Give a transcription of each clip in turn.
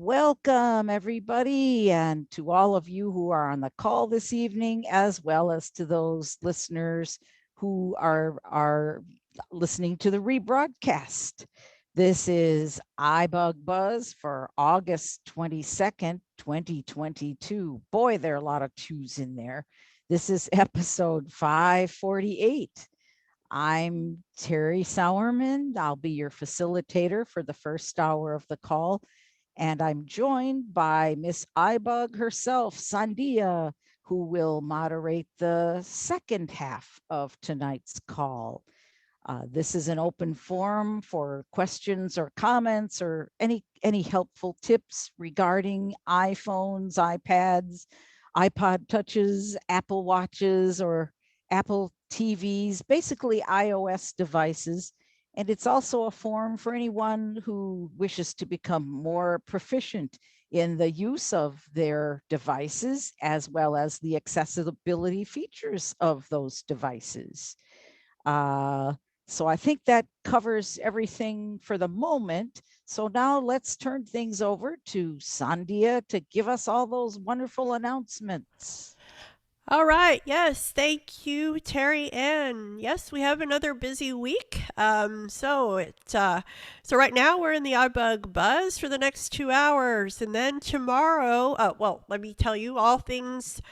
Welcome, everybody, and to all of you who are on the call this evening, as well as to those listeners who are listening to the rebroadcast. This is iBUG Buzz for August 22nd, 2022. Boy, there are a lot of twos in there. This is episode 548. I'm Terry Sauerman. I'll be your facilitator for the first hour of the call. And I'm joined by Miss iBUG herself, Sandhya, who will moderate the second half of tonight's call. This is an open forum for questions or comments or any helpful tips regarding iPhones, iPads, iPod touches, Apple watches, or Apple TVs, basically iOS devices. And it's also a forum for anyone who wishes to become more proficient in the use of their devices, as well as the accessibility features of those devices. Uh, so I think that covers everything for the moment. So now let's turn things over to Sandhya to give us all those wonderful announcements. All right. Yes. Thank you, Terry. And yes, we have another busy week. So right now we're in the iBug Buzz for the next 2 hours, and then tomorrow. Well, let me tell you, all things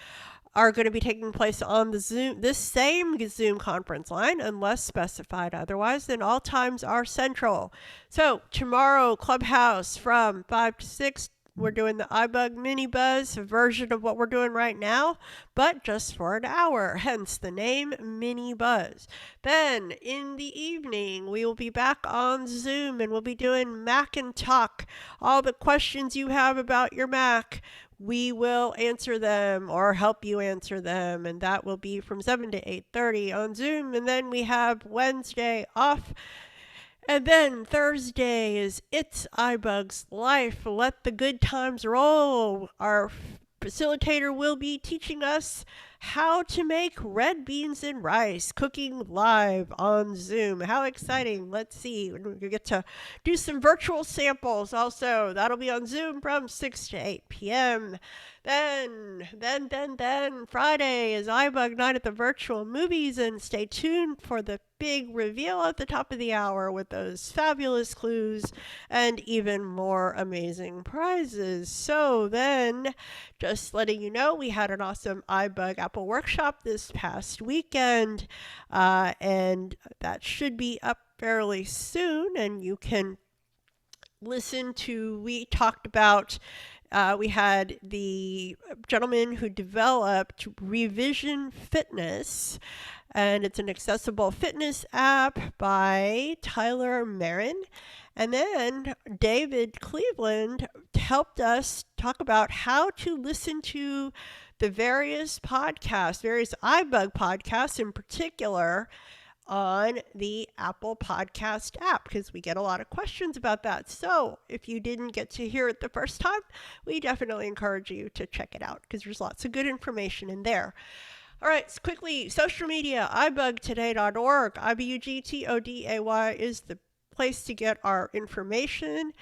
are going to be taking place on this same Zoom conference line, unless specified otherwise. Then all times are central. So tomorrow, Clubhouse from 5 to 6. We're doing the iBug Mini Buzz version of what we're doing right now, but just for an hour, hence the name Mini Buzz. Then in the evening, we will be back on Zoom and we'll be doing Mac and Talk. All the questions you have about your Mac, we will answer them or help you answer them, and that will be from 7 to 8:30 on Zoom. And then we have Wednesday off, and then Thursday is It's iBug's Life. Let the good times roll. Our facilitator will be teaching us how to make red beans and rice, cooking live on Zoom. How exciting. Let's see. We get to do some virtual samples also. That'll be on Zoom from 6 to 8 p.m. Then Friday is iBug Night at the Virtual Movies, and stay tuned for the big reveal at the top of the hour with those fabulous clues and even more amazing prizes. So then, just letting you know, we had an awesome iBug Apple workshop this past weekend, and that should be up fairly soon, and you can listen to, we talked about, we had the gentleman who developed Revision Fitness, and it's an accessible fitness app by Tyler Marin. And then David Cleveland helped us talk about how to listen to the various podcasts, various iBug podcasts in particular, on the Apple Podcast app, because we get a lot of questions about that. So if you didn't get to hear it the first time, we definitely encourage you to check it out because there's lots of good information in there. All right, so quickly, social media, ibugtoday.org, IBUGTODAY is the place to get our information.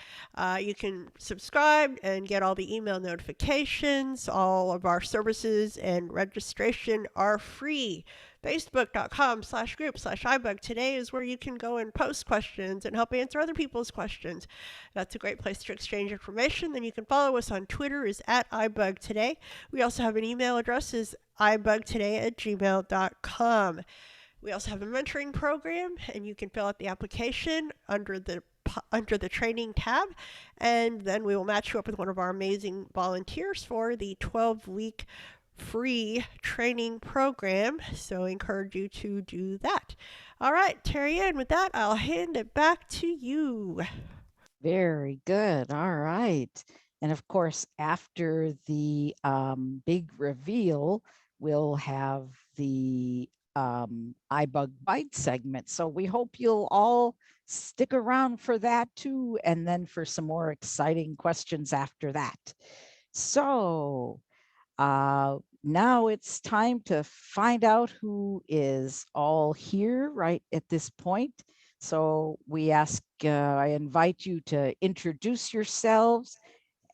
You can subscribe and get all the email notifications. All of our services and registration are free. Facebook.com/group/iBug Today is where you can go and post questions and help answer other people's questions. That's a great place to exchange information. Then you can follow us on Twitter is at iBug Today. We also have an email address is ibugtoday@gmail.com. We also have a mentoring program, and you can fill out the application under the training tab, and then we will match you up with one of our amazing volunteers for the 12-week free training program. So I encourage you to do that. All right, Terry Ann, with that, I'll hand it back to you. Very good. All right. And of course, after the big reveal, we'll have the iBug Bite segment. So we hope you'll all stick around for that too, and then for some more exciting questions after that. So now it's time to find out who is all here right at this point. So I invite you to introduce yourselves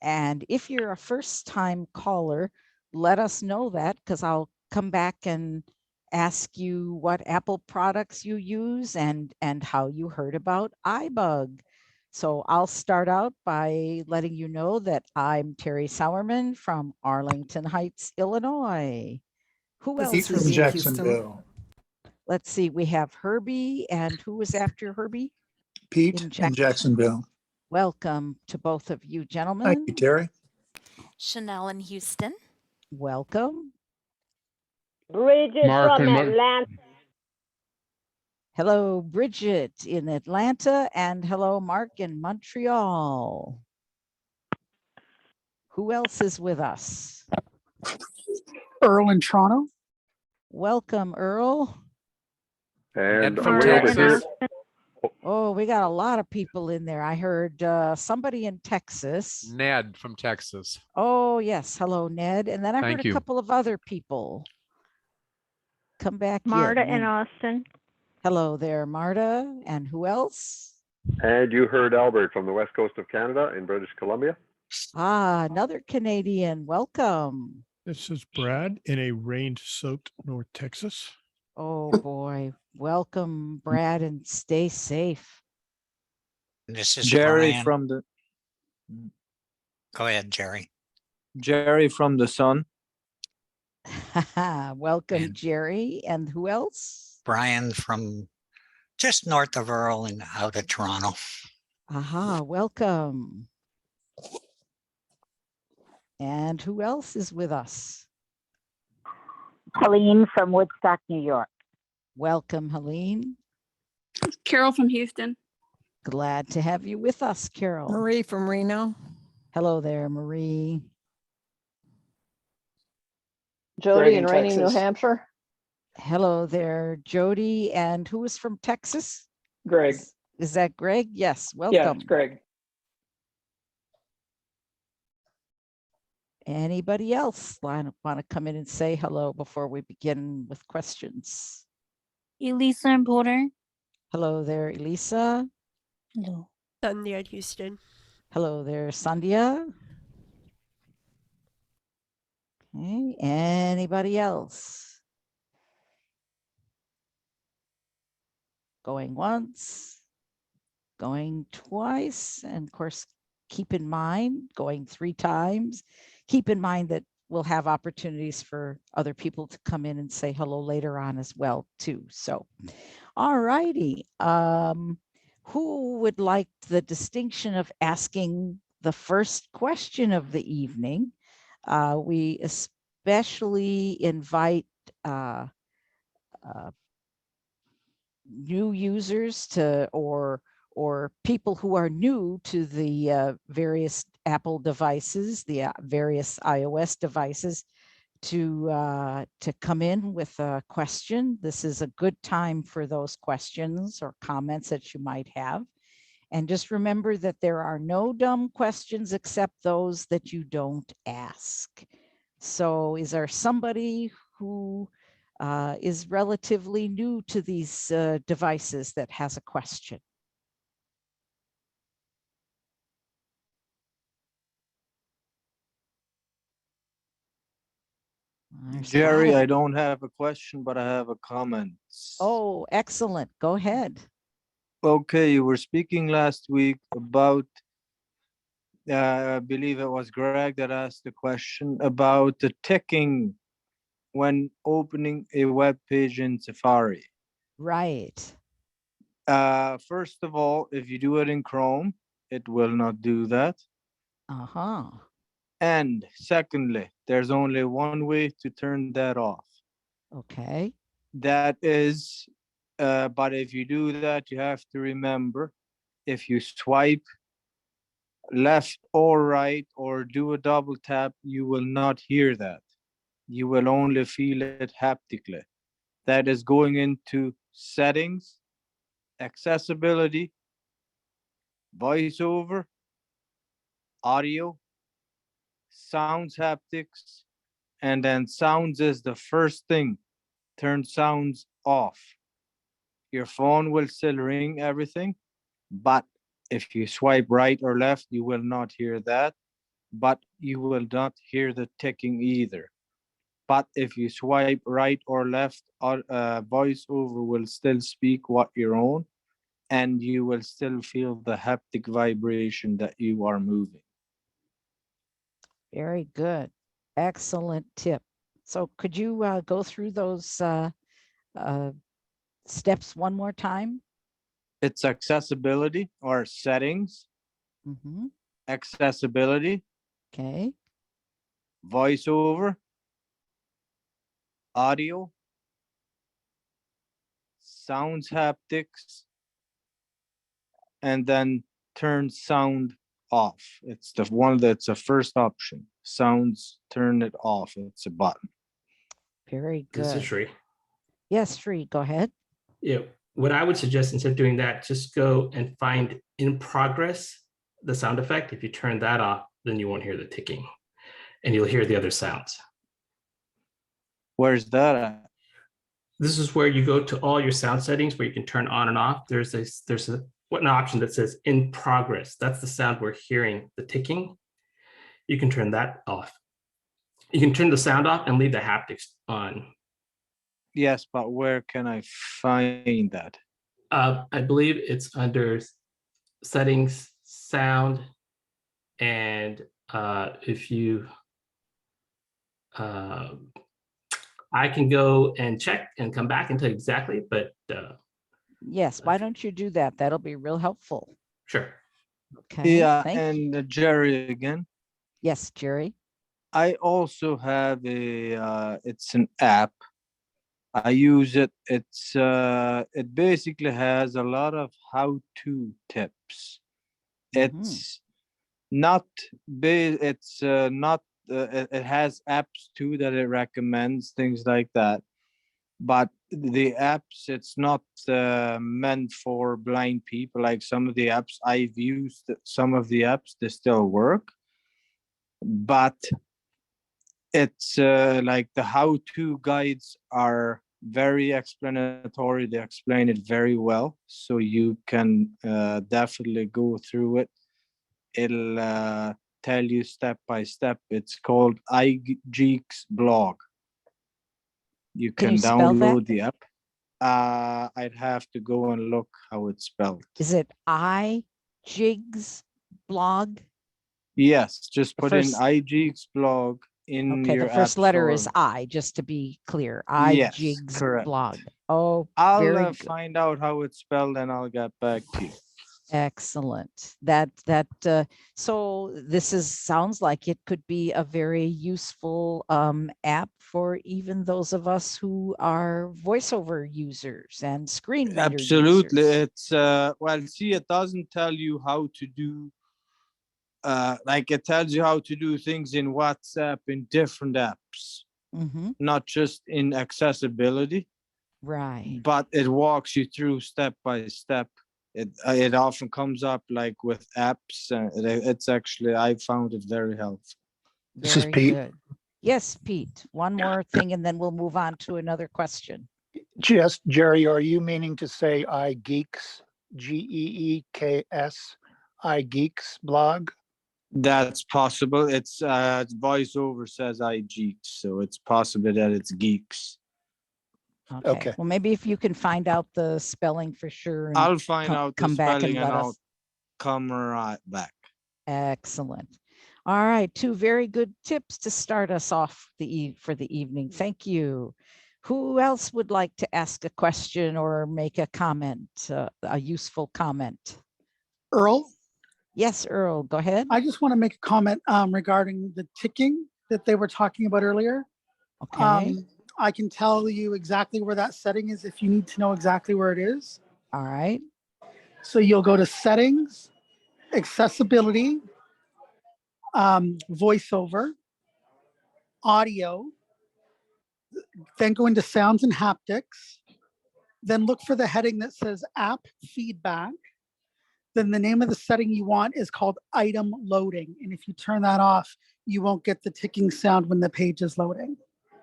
And if you're a first-time caller, let us know that, because I'll come back and ask you what Apple products you use and how you heard about iBUG. So I'll start out by letting you know that I'm Terry Sauerman from Arlington Heights, Illinois. Who This else is is Herbie in here? Jacksonville. Let's see, we have Herbie, and who was after Herbie? Pete In in Jacksonville. Welcome to both of you Thank gentlemen. you, Terry. Chanel in Houston. Welcome. Bridget Mark from and Atlanta. Hello, Bridget in Atlanta, and hello, Mark in Montreal. Who else is with us? Earl in Toronto. Welcome, Earl. And from way over Texas. here. Oh, we got a lot of people in there. I heard somebody in Texas. Ned from Texas. Oh, yes. Hello, Ned. And then I Thank heard a you. couple of other people. Come back Marta in. in Austin. Hello there, Marta. And who else? And you heard Albert from the west coast of Canada in British Columbia. Ah, another Canadian. Welcome. This is Brad in a rain-soaked North Texas. Oh, boy. Welcome, Brad, and stay safe. This is Jerry Brian. from the Go ahead, Jerry. Jerry from the Sun. Welcome, And- Jerry. And who else? Brian from just north of Earl and out of Toronto. Aha, welcome. And who else is with us? Helene from Woodstock, New York. Welcome, Helene. Carol from Houston. Glad to have you with us, Carol. Marie from Reno. Hello there, Marie. Jody in Rainy, New Hampshire. Hello there, Jody. And who is from Texas? Greg. Is that Greg? Yes, Yeah, welcome. it's Greg. Anybody else want to come in and say hello before we begin with questions? Elisa and Porter. Hello there, Elisa. Hello. Sandhya, Houston. Hello there, Sandhya. Okay, anybody else? Going once, going twice, and of course, keep in mind, going 3 times. Keep in mind that we'll have opportunities for other people to come in and say hello later on as well, too. So, all righty. Who would like the distinction of asking the first question of the evening? We especially invite new users to or people who are new to the various Apple devices, the various iOS devices, to come in with a question. This is a good time for those questions or comments that you might have. And just remember that there are no dumb questions except those that you don't ask. So is there somebody who is relatively new to these devices that has a question? Jerry, I don't have a question, but I have a comment. Oh, excellent. Go ahead. Okay, you were speaking last week about, I believe it was Greg that asked the question about the ticking when opening a web page in Safari. Right. First of all, if you do it in Chrome, it will not do that. Uh-huh. And secondly, there's only one way to turn that off. Okay. That is, but if you do that, you have to remember, if you swipe left or right or do a double tap, you will not hear that. You will only feel it haptically. That is going into settings, accessibility, voiceover, audio, sounds haptics, and then sounds is the first thing. Turn sounds off. Your phone will still ring everything, but if you swipe right or left, you will not hear that. but you will not hear the ticking either. But if you swipe right or left, voiceover will still speak what you're on, and you will still feel the haptic vibration that you are moving. Very good. Excellent tip. So could you go through those steps one more time? It's accessibility or settings, Mm-hmm. accessibility, Okay. voiceover, audio, sounds haptics, and then turn sound off. It's the one that's a first option. Sounds, turn it off. It's a button. Very This is good. Sri. Yes, Sri, go ahead. Yeah, what I would suggest instead of doing that, just go and find in progress the sound effect. If you turn that off, then you won't hear the ticking, and you'll hear the other sounds. Where's that at? This is where you go to all your sound settings where you can turn on and off. There's an option that says in progress. That's the sound we're hearing, the ticking. You can turn that off. You can turn the sound off and leave the haptics on. Yes, but where can I find that? I believe it's under settings, sound, and if you, I can go and check and come back and tell you exactly, but Yes, why don't you do that? That'll be real helpful. sure. Okay. Yeah, thank you. and Jerry again. Yes, Jerry. I also have a, it's an app. I use it. It basically has a lot of how-to tips. It's not big. It's not. It has apps too that it recommends, things like that. But the apps, it's not meant for blind people. Like some of the apps I've used, some of the apps they still work, but it's like the how-to guides are very explanatory. They explain it very well, so you can definitely go through it. It'll tell you step by step. It's called iGeeks blog. You Can can you spell that? download the app. I'd have to go and look how it's spelled. Is it iJigs blog? Yes, just The put first- in iGeeks blog in Okay, your the first app letter is store. I, just to be clear. Yes, iJigs correct. blog. Oh, I'll very good. find out how it's spelled and I'll get back to you. Excellent. So this sounds like it could be a very useful app for even those of us who are voiceover users and screen reader Absolutely. users. It's well, see, it doesn't tell you how to do like it tells you how to do things in WhatsApp in different apps, not just in accessibility. Right. But it walks you through step by step. It often comes up like with apps. It's actually, I found it very helpful. This is Very Pete. good. Yes, Pete. One more thing, and then we'll move on to another question. Just Jerry, are you meaning to say iGeeks, GEEKS, iGeeks blog? That's possible. It's voiceover says iGeeks, so it's possible that it's geeks. Okay. Well, maybe if you can find out the spelling for sure. And I'll find out the come back spelling and and let I'll us. come right back. Excellent. All right, two very good tips to start us off for the evening. Thank you. Who else would like to ask a question or make a comment, a useful comment? Earl? Yes, Earl, go ahead. I just want to make a comment regarding the ticking that they were talking about earlier. Okay. I can tell you exactly where that setting is if you need to know exactly where it is. All right. So you'll go to settings, accessibility, voiceover, audio, then go into sounds and haptics, then look for the heading that says app feedback. Then the name of the setting you want is called item loading. And if you turn that off, you won't get the ticking sound when the page is loading.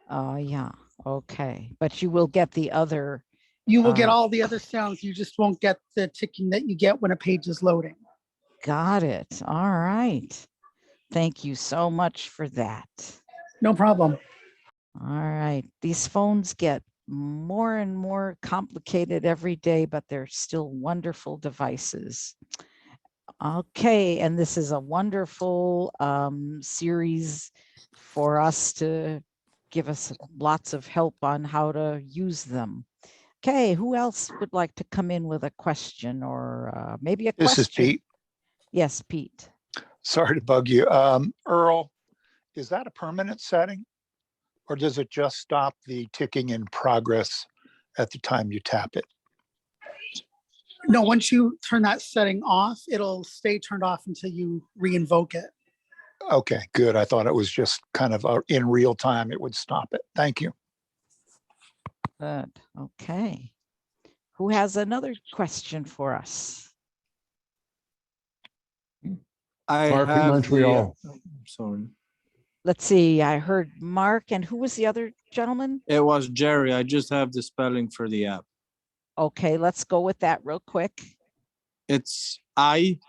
Oh, yeah. Okay. But you will get the other. You will get all the other sounds. You just won't get the ticking that you get when a page is loading. Got it. All right. Thank you so much for that. No problem. All right. These phones get more and more complicated every day, but they're still wonderful devices. Okay, and this is a wonderful series for us to give us lots of help on how to use them. Okay, who else would like to come in with a question or maybe a question? This is Pete. Yes, Pete. Sorry to bug you. Earl, is that a permanent setting? Or does it just stop the ticking in progress at the time you tap it? No, once you turn that setting off, it'll stay turned off until you re-invoke it. Okay, good. I thought it was just kind of in real time, it would stop it. Thank you. Good. Okay. Who has another question for us? I Mark in have Montreal. sorry. Let's see. I heard Mark, and who was the other gentleman? It was Jerry. I just have the spelling for the app. Okay, let's go with that real quick. It's I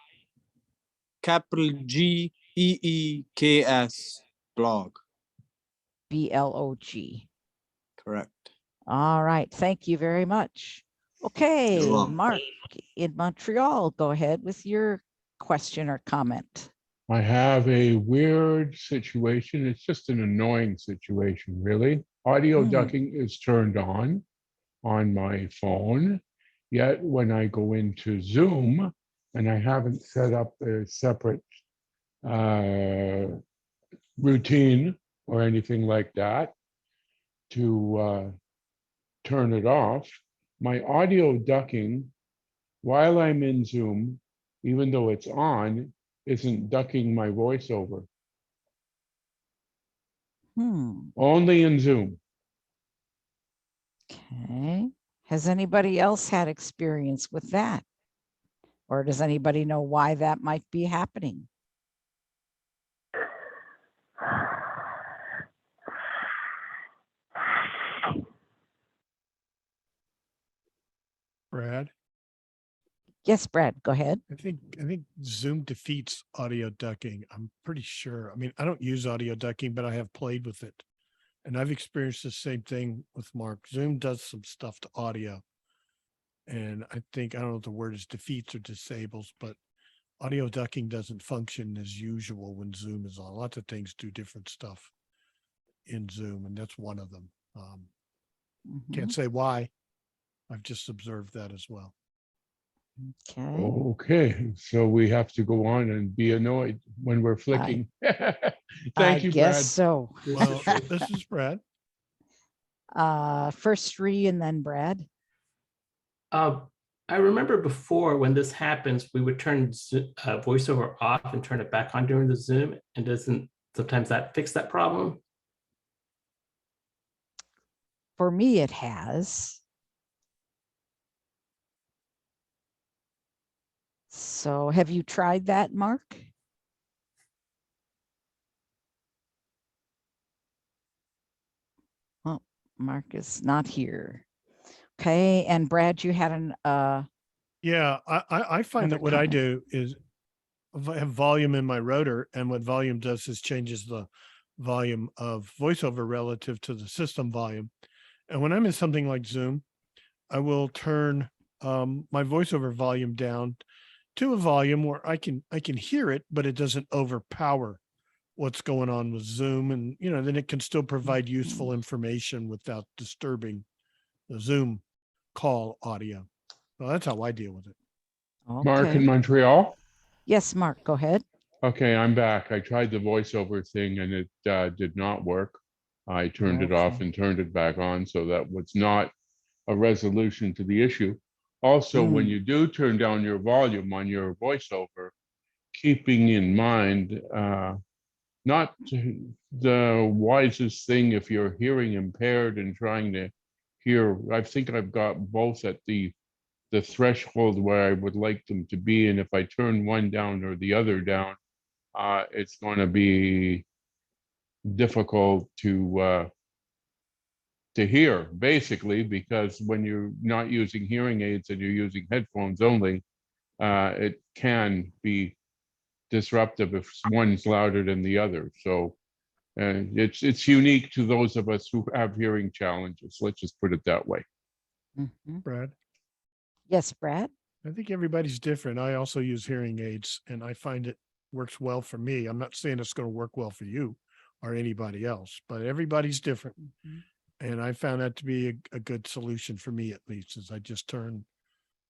capital GEEKS blog. BLOG. Correct. All right. Thank you very much. Okay, You're welcome. Mark in Montreal, go ahead with your question or comment. I have a weird situation. It's just an annoying situation, really. Audio ducking is turned on my phone. Yet when I go into Zoom and I haven't set up a separate routine or anything like that to turn it off, my audio ducking while I'm in Zoom, even though it's on, isn't ducking my voiceover. Only in Zoom. Okay. Has anybody else had experience with that? Or does anybody know why that might be happening? Brad? Yes, Brad, go ahead. I think Zoom defeats audio ducking. I'm pretty sure. I mean, I don't use audio ducking, but I have played with it. And I've experienced the same thing with Mark. Zoom does some stuff to audio. And I don't know if the word is defeats or disables, but audio ducking doesn't function as usual when Zoom is on. Lots of things do different stuff in Zoom, and that's one of them. Can't say why. I've just observed that as well. Okay. Okay, so we have to go on and be annoyed when we're flicking. Thank you, guess Brad. so. Well, this is Brad. First Sri and then Brad. I remember before when this happens, we would turn voiceover off and turn it back on during the Zoom. And doesn't sometimes that fix that problem? For me, it has. So have you tried that, Mark? Well, Mark is not here. Okay, and Brad, you had an Yeah, I find that what I do is I have volume in my rotor, and what volume does is changes the volume of voiceover relative to the system volume. And when I'm in something like Zoom, I will turn my voiceover volume down to a volume where I can hear it, but it doesn't overpower what's going on with Zoom. And, then it can still provide useful information without disturbing the Zoom call audio. So that's how I deal with it. Okay. Mark in Montreal? Yes, Mark, go ahead. Okay, I'm back. I tried the voiceover thing and it did not work. I turned it off and turned it back on. So that was not a resolution to the issue. Also, when you do turn down your volume on your voiceover, keeping in mind, not the wisest thing if you're hearing impaired and trying to hear. I think I've got both at the threshold where I would like them to be. And if I turn one down or the other down, it's going to be difficult to hear, basically, because when you're not using hearing aids and you're using headphones only, it can be disruptive if one's louder than the other. So it's unique to those of us who have hearing challenges. Let's just put it that way. Brad, Yes, Brad. I think everybody's different. I also use hearing aids and I find it works well for me. I'm not saying it's going to work well for you or anybody else, but everybody's different. And I found that to be a good solution for me, at least, is I just turn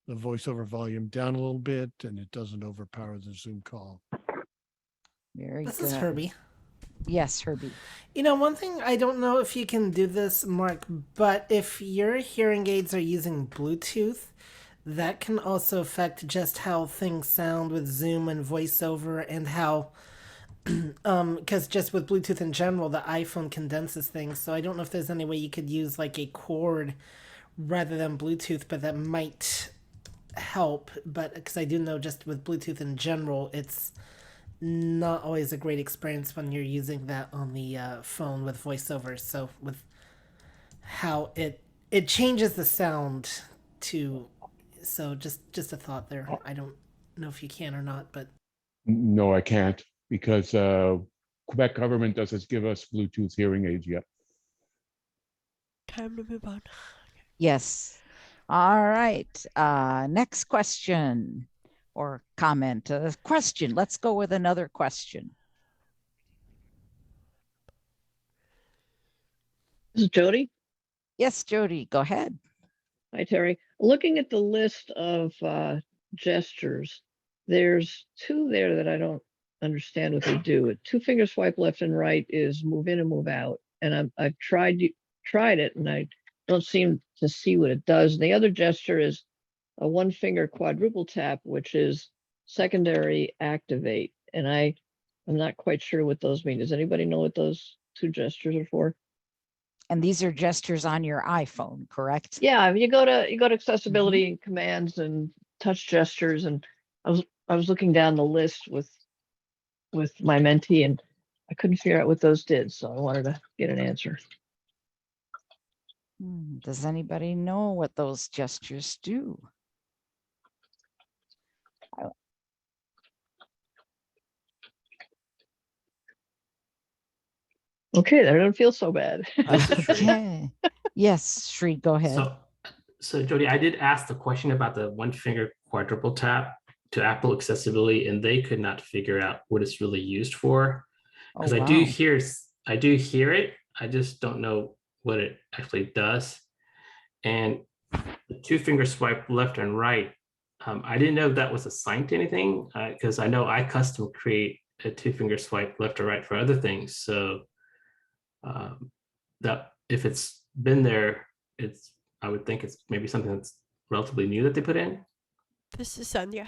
the voiceover volume down a little bit and it doesn't overpower the Zoom call. Very This good. is Herbie. Yes, Herbie. You know, one thing, I don't know if you can do this, Mark, but if your hearing aids are using Bluetooth, that can also affect just how things sound with Zoom and voiceover, and how, because just with Bluetooth in general, the iPhone condenses things. So I don't know if there's any way you could use like a cord rather than Bluetooth, but that might help. But because I do know just with Bluetooth in general, it's not always a great experience when you're using that on the phone with voiceover. So with how it changes the sound to, so just a thought there. I don't know if you can or not, but No, I can't, because Quebec government doesn't give us Bluetooth hearing aids yet. Time to move on. Yes. All right. Next question or comment. Question. Let's go with another question. This is Jody. Yes, Jody, go ahead. Hi, Terry. Looking at the list of gestures, there's two there that I don't understand what they do. A two-finger swipe left and right is move in and move out. And I've tried it and I don't seem to see what it does. And the other gesture is a one-finger quadruple tap, which is secondary activate. And I'm not quite sure what those mean. Does anybody know what those two gestures are for? And these are gestures on your iPhone, correct? Yeah, you go to accessibility and commands and touch gestures, and I was looking down the list with my mentee, and I couldn't figure out what those did, so I wanted to get an answer. Does anybody know what those gestures do? Okay, I don't feel so bad. Okay. Yes, Shri, go ahead. So Jody, I did ask the question about the one finger quadruple tap to Apple accessibility, and they could not figure out what it's really used for. Because I do hear it. I just don't know what it actually does. And the two finger swipe left and right, I didn't know that was assigned to anything, because I know I custom create a two finger swipe left or right for other things. So that if it's been there, I would think it's maybe something that's relatively new that they put in. This is Sandhya.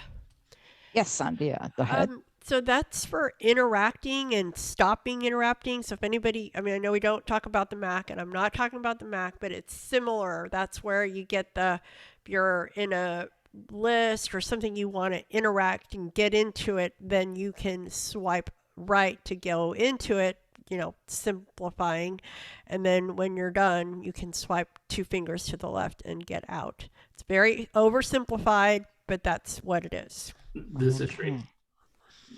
Yes, Sandhya, go ahead. So that's for interacting and stopping interrupting. So if anybody, I mean, I know we don't talk about the Mac, and I'm not talking about the Mac, but it's similar. That's where you get if you're in a list or something you want to interact and get into it, then you can swipe right to go into it, simplifying. And then when you're done, you can swipe two fingers to the left and get out. It's very oversimplified, but that's what it is. This is Shri.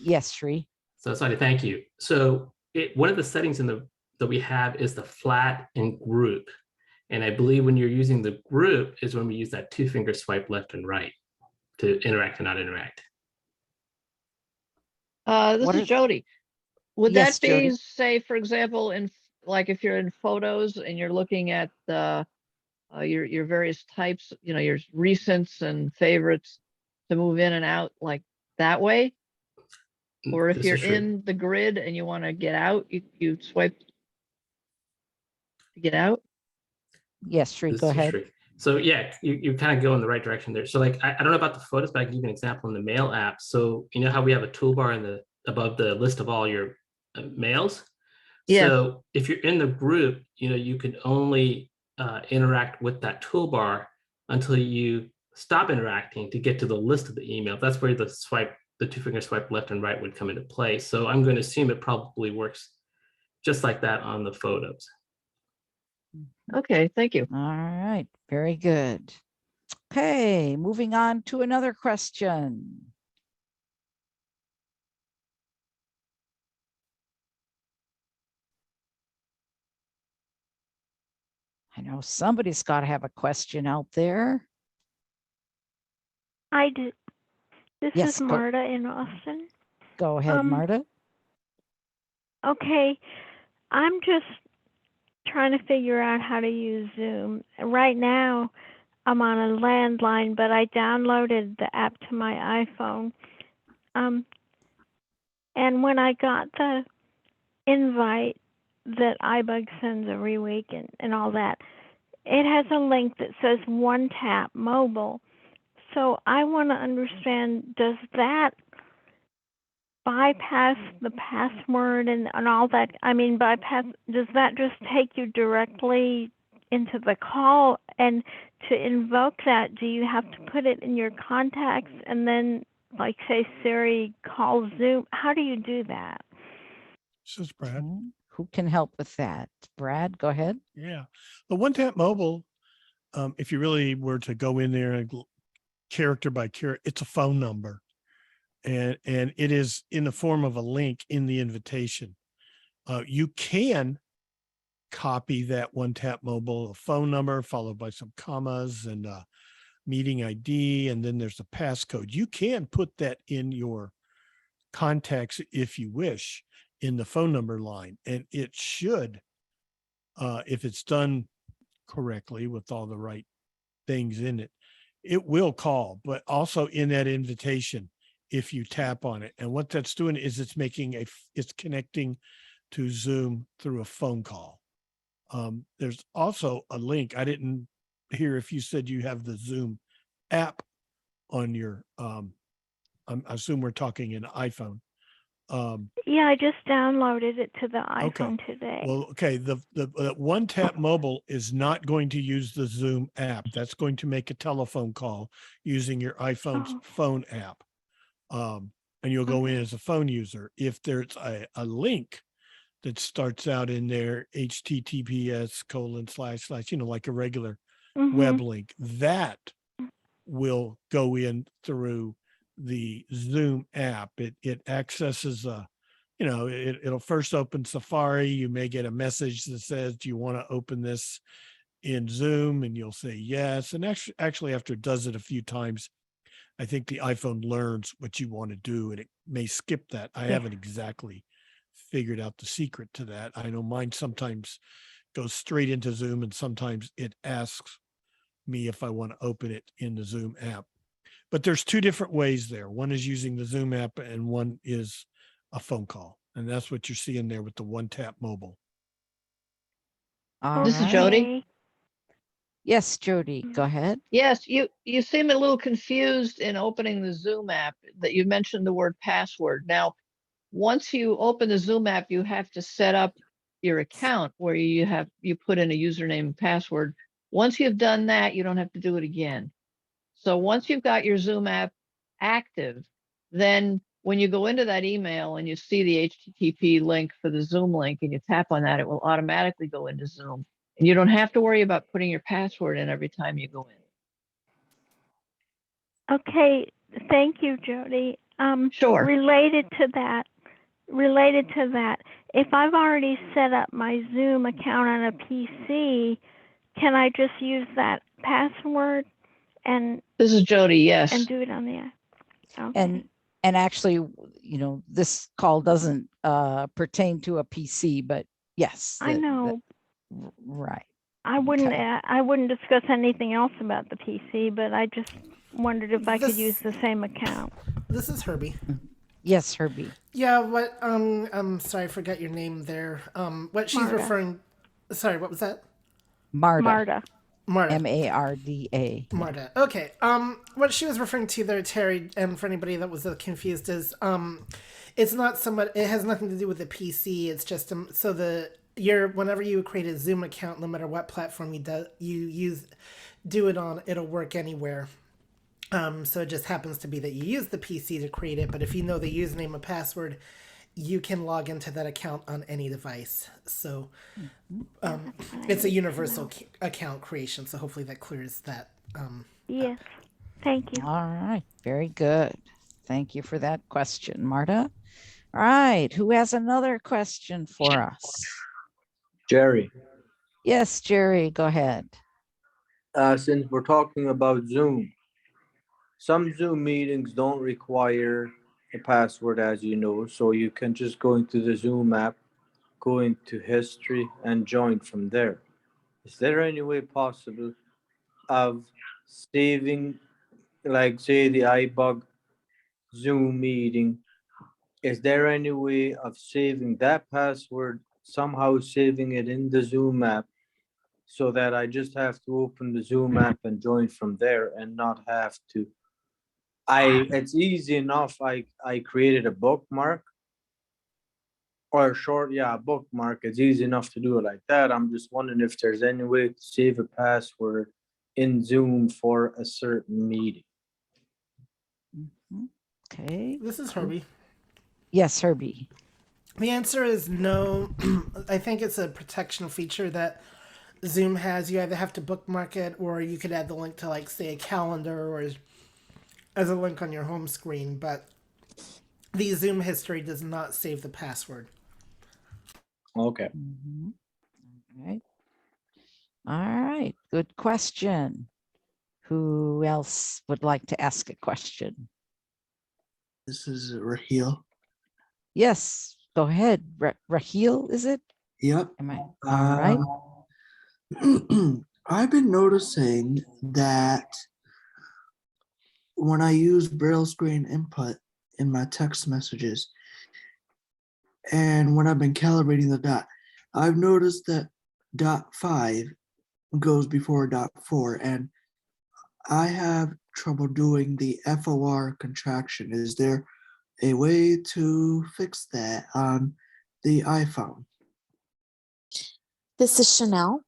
Yes, Shri. So sorry, thank you. So one of the settings that we have is the flat and group. And I believe when you're using the group is when we use that two finger swipe left and right to interact and not interact. This is Jody. Would Yes, that be, Jody. say, for example, if you're in photos and you're looking at your various types, your recents and favorites, to move in and out like that way? Or if you're in the grid and you want to get out, you swipe to get out? Yes, Shri, go ahead. So yeah, you kind of go in the right direction there. So like, I don't know about the photos, but I can give you an example in the mail app. So you know how we have a toolbar above the list of all your mails? Yeah. So if you're in the group, you can only interact with that toolbar until you stop interacting to get to the list of the email. That's where the two finger swipe left and right would come into play. So I'm going to assume it probably works just like that on the photos. Okay, thank you. All right, very good. Okay, moving on to another question. know somebody's got to have a question out there. I do. This Yes, is Marta in Austin. Go ahead, Marta. Okay, I'm just trying to figure out how to use Zoom. Right now, I'm on a landline, but I downloaded the app to my iPhone. And when I got the invite that iBUG sends every week and all that, it has a link that says One Tap Mobile. So I want to understand, does that bypass the password and all that? I mean, does that just take you directly into the call? And to invoke that, do you have to put it in your contacts and then, like, say Siri, call Zoom? How do you do that? This is Brad. Who can help with that? Brad, go ahead. Yeah. The One Tap Mobile, if you really were to go in there and character by character, it's a phone number. And it is in the form of a link in the invitation. You can copy that One Tap Mobile, a phone number followed by some commas and a meeting ID, and then there's a passcode. You can put that in your contacts if you wish in the phone number line, and it should, if it's done correctly with all the right things in it, it will call. But also in that invitation, if you tap on it, and what that's doing is it's connecting to Zoom through a phone call. There's also a link. I didn't hear if you said you have the Zoom app on your, I assume we're talking an iPhone. Yeah, I just downloaded it to the iPhone today. Well, okay. The One Tap Mobile is not going to use the Zoom app. That's going to make a telephone call using your iPhone's phone app. And you'll go in as a phone user. If there's a link that starts out in there, https:// like a regular web link, that will go in through the Zoom app. It accesses it'll first open Safari. You may get a message that says, do you want to open this in Zoom? And you'll say yes. And actually after it does it a few times, I think the iPhone learns what you want to do, and it may skip that. I haven't exactly figured out the secret to that. I know mine sometimes goes straight into Zoom, and sometimes it asks me if I want to open it in the Zoom app. But there's two different ways there. One is using the Zoom app, and one is a phone call. And that's what you're seeing there with the One Tap Mobile. This is Jody. Yes, Jody, go ahead. Yes, you seem a little confused in opening the Zoom app that you mentioned the word password. Now, once you open the Zoom app, you have to set up your account where you put in a username and password. Once you've done that, you don't have to do it again. So once you've got your Zoom app active, then when you go into that email and you see the HTTP link for the Zoom link and you tap on that, it will automatically go into Zoom. And you don't have to worry about putting your password in every time you go in. Okay, thank you, Jody. Sure. Related to that, if I've already set up my Zoom account on a PC, can I just use that password and this is Jody, yes. And do it on the And actually, this call doesn't pertain to a PC, but yes. I know. Right. I wouldn't discuss anything else about the PC, but I just wondered if I could use the same account. This is Herbie. Yes, Herbie. Yeah, what I'm sorry, I forgot your name there. What she's Marta. referring, sorry, what was that? Marta. Marta. Marda. Marta. Okay. What she was referring to there, Terry, and for anybody that was confused, is it's not somewhat. It has nothing to do with the PC. It's just whenever you create a Zoom account, no matter what platform you do it on, it'll work anywhere. So it just happens to be that you use the PC to create it, but if you know the username and password, you can log into that account on any device. So it's a universal account creation. So hopefully that clears that. Yes. Thank you. All right. Very good. Thank you for that question, Marta. All right. Who has another question for us? Jerry. Yes, Jerry, go ahead. Since we're talking about Zoom, some Zoom meetings don't require a password, as you know, so you can just go into the Zoom app, go into history, and join from there. Is there any way possible of saving, like, say, the iBUG Zoom meeting? Is there any way of saving that password, somehow saving it in the Zoom app, so that I just have to open the Zoom app and join from there and not have to? It's easy enough. I created a bookmark or a short, yeah, a bookmark. It's easy enough to do it like that. I'm just wondering if there's any way to save a password in Zoom for a certain meeting. Okay. This is Herbie. Yes, Herbie. The answer is no. I think it's a protection feature that Zoom has. You either have to bookmark it, or you could add the link to, like, say, a calendar, or as a link on your home screen. But the Zoom history does not save the password. Okay. All right. All right. Good question. Who else would like to ask a question? This is Raheel. Yes, go ahead. Raheel, is it? Yep. Am I all right? I've been noticing that when I use Braille screen input in my text messages, and when I've been calibrating the dot, I've noticed that .5 goes before .4, and I have trouble doing the FOR contraction. Is there a way to fix that on the iPhone? This is Chanel.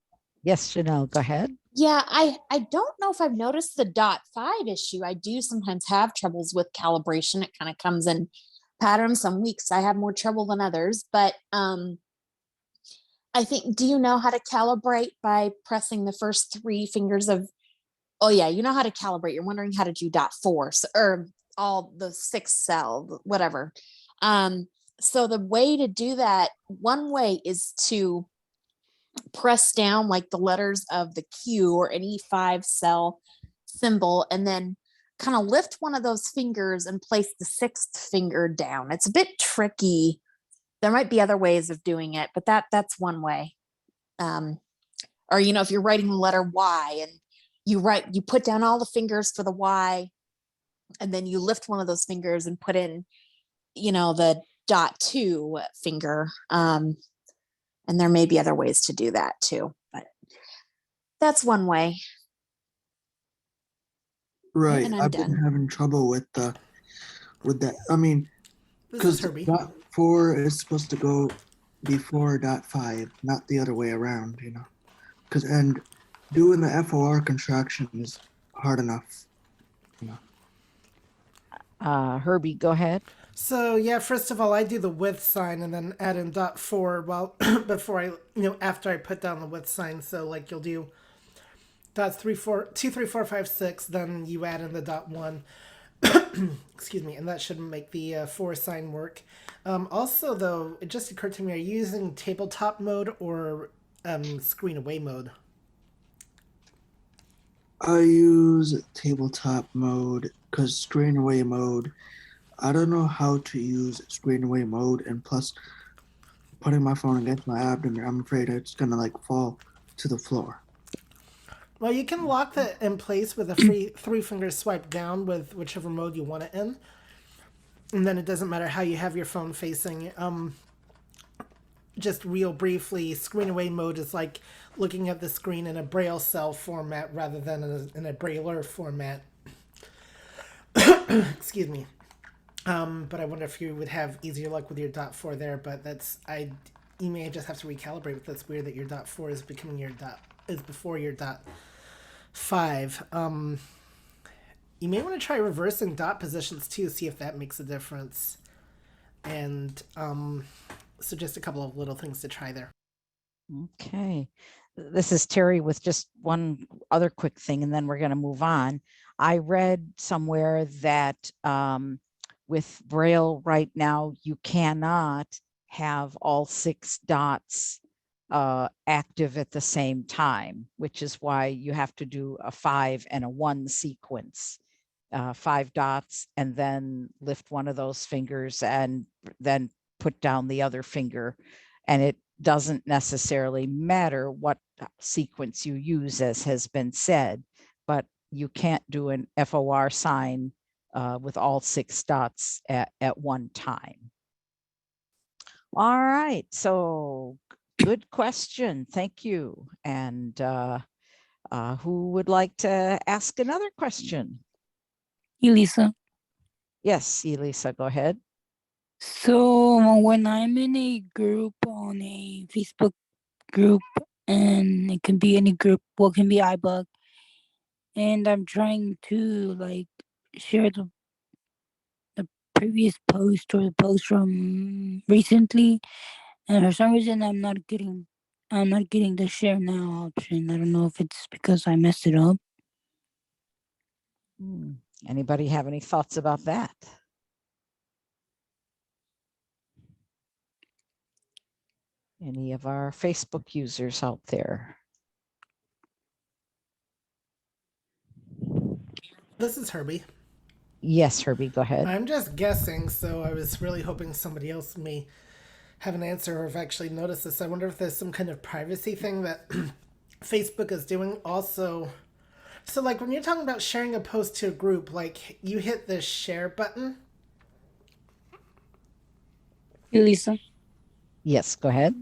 Yes, Chanel, go ahead. Yeah, I don't know if I've noticed the .5 issue. I do sometimes have troubles with calibration. It kind of comes in patterns. Some weeks I have more trouble than others, but I think, do you know how to calibrate by pressing the first 3 fingers of, oh yeah, you know how to calibrate. You're wondering how to do .4, or all the 6 cell, whatever. So the way to do that, one way is to press down like the letters of the Q or an E5 cell symbol, and then kind of lift one of those fingers and place the 6th finger down. It's a bit tricky. There might be other ways of doing it, but that's one way. Or, you know, if you're writing the letter Y and you put down all the fingers for the Y, and then you lift one of those fingers and put in, you know, the .2 finger. And there may be other ways to do that too, but that's one way. Right. And I'm I've done. been having trouble with that. I mean, because .4 is supposed to go before .5, not the other way around, you know. And doing the FOR contraction is hard enough, you know. Herbie, go ahead. So yeah, first of all, I do the with sign and then add in .4 well before I, after I put down the with sign. So like you'll do .2, 3, 4, 5, 6, then you add in the .1. Excuse me, and that should make the 4 sign work. Also, though, it just occurred to me: are you using tabletop mode or screen away mode? I use tabletop mode because screen away mode, I don't know how to use screen away mode, and plus putting my phone against my abdomen, I'm afraid it's gonna like fall to the floor. Well, you can lock that in place with a free 3-finger swipe down with whichever mode you want it in. And then it doesn't matter how you have your phone facing. Just real briefly, screen away mode is like looking at the screen in a Braille cell format rather than in a Brailler format. Excuse me. But I wonder if you would have easier luck with your .4 there, but you may just have to recalibrate, but that's weird that your .4 is becoming is before your .5. You may want to try reversing dot positions too, see if that makes a difference. And so just a couple of little things to try there. Okay. This is Terry with just one other quick thing, and then we're going to move on. I read somewhere that with Braille right now, you cannot have all 6 dots active at the same time, which is why you have to do a 5 and a 1 sequence. 5 dots, and then lift one of those fingers and then put down the other finger. And it doesn't necessarily matter what sequence you use, as has been said, but you can't do an FOR sign with all 6 dots at one time. All right, so good question. Thank you. And who would like to ask another question? Elisa. Yes, Elisa, go ahead. So when I'm in a group on a Facebook group, and it can be any group, well, it can be iBUG, and I'm trying to like share the previous post or the post from recently, and for some reason I'm not getting the share now option. I don't know if it's because I messed it up. Anybody have any thoughts about that? Any of our Facebook users out there? This is Herbie. Yes, Herbie, go ahead. I'm just guessing, so I was really hoping somebody else may have an answer or have actually noticed this. I wonder if there's some kind of privacy thing that Facebook is doing also. So, like, when you're talking about sharing a post to a group, like, you hit the share button. Elisa. Yes, go ahead.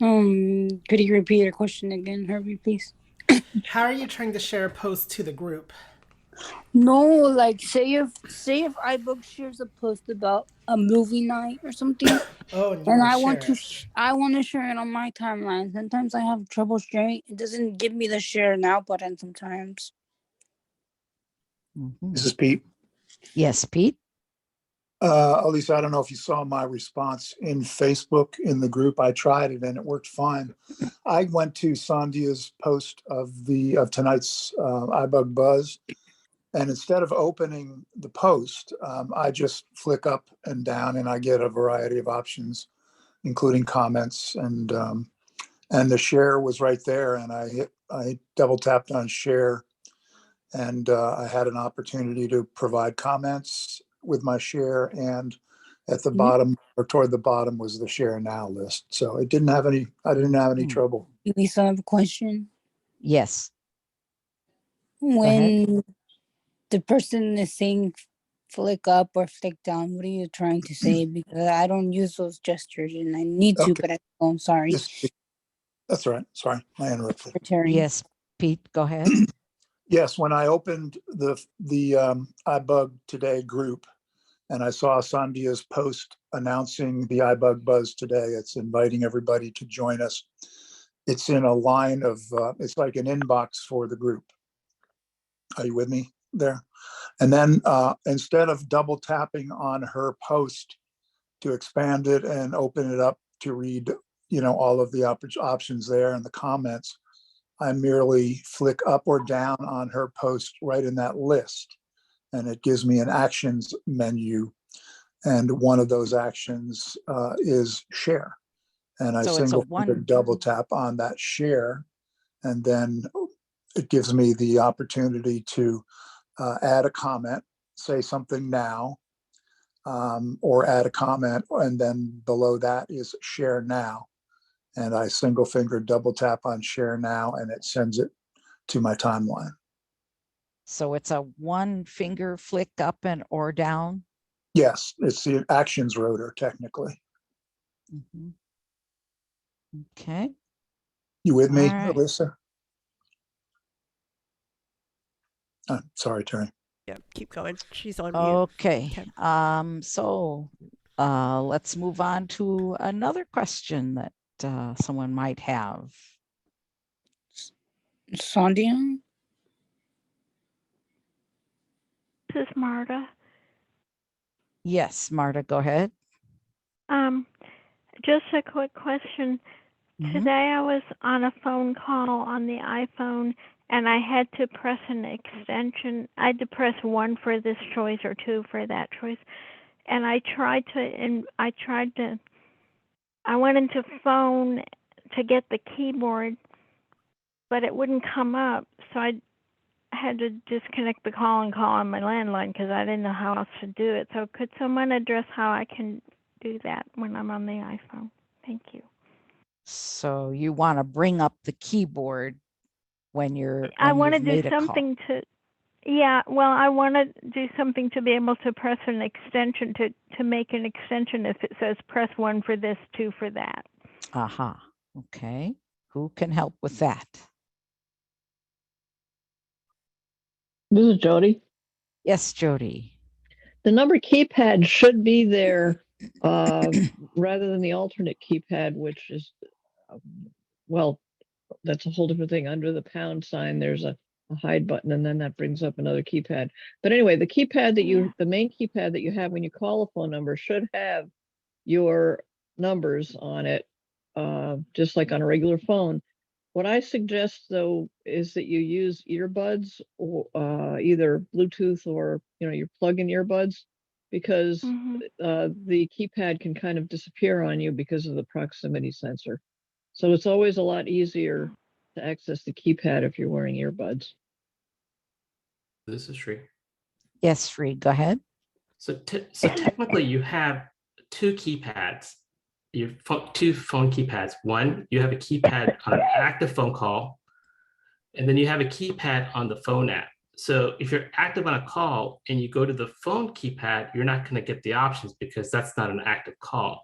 Could you repeat your question again, Herbie, please? How are you trying to share a post to the group? No, like say if iBook shares a post about a movie night or something, and I want to share it on my timeline. Sometimes I have trouble sharing. It doesn't give me the share now button sometimes. This is Pete. Yes, Pete. Elisa, I don't know if you saw my response in Facebook in the group. I tried it and it worked fine. I went to Sandhya's post of tonight's iBUG Buzz, and instead of opening the post, I just flick up and down, and I get a variety of options, including comments, and the share was right there. And I double tapped on share, and I had an opportunity to provide comments with my share, and at the bottom or toward the bottom was the share now list. So I didn't have any trouble. Lisa, I have a question. Yes. When the person is saying flick up or flick down, what are you trying to say? Because I don't use those gestures and I need to, but I'm sorry. Yes, that's right. Sorry, I interrupted. Yes, Pete, go ahead. Yes, when I opened the iBUG Today group and I saw Sandhya's post announcing the iBUG Buzz today, it's inviting everybody to join us. It's in a line of, it's like an inbox for the group. Are you with me there? And then instead of double tapping on her post to expand it and open it up to read, all of the options there and the comments, I merely flick up or down on her post right in that list, and it gives me an actions menu. And one of those actions is share. And I single finger double tap on that share, and then it gives me the opportunity to add a comment, say something now, or add a comment, and then below that is share now. And I single finger double tap on share now, and it sends it to my timeline. So it's a one finger flick up and or down? Yes, it's the actions rotor technically. Okay. You with me, right. Alyssa? Sorry, Terry. Yeah, keep going. She's on mute. Okay. So let's move on to another question that someone might have. Sandhya? This is Marta. Yes, Marta, go ahead. Just a quick question. Today I was on a phone call on the iPhone and I had to press an extension. I had to press 1 for this choice or 2 for that choice. And I went into phone to get the keyboard, but it wouldn't come up. So I had to disconnect the call and call on my landline because I didn't know how else to do it. So could someone address how I can do that when I'm on the iPhone? Thank you. So you want to bring up the keyboard when I want to you've do made a call. something to, yeah, well, I want to do something to be able to press an extension to make an extension if it says press 1 for this, 2 for that. Aha. Okay. Who can help with that? This is Jody. Yes, Jody. The number keypad should be there rather than the alternate keypad, which is, well, that's a whole different thing. Under the pound sign, there's a hide button, and then that brings up another keypad. But anyway, the keypad that the main keypad that you have when you call a phone number should have your numbers on it, just like on a regular phone. What I suggest, though, is that you use earbuds, or either Bluetooth or your plug-in earbuds, because the keypad can kind of disappear on you because of the proximity sensor. So it's always a lot easier to access the keypad if you're wearing earbuds. This is Sri. Yes, Sri, go ahead. So technically you have two keypads, two phone keypads. One, you have a keypad on an active phone call, and then you have a keypad on the phone app. So if you're active on a call and you go to the phone keypad, you're not going to get the options because that's not an active call.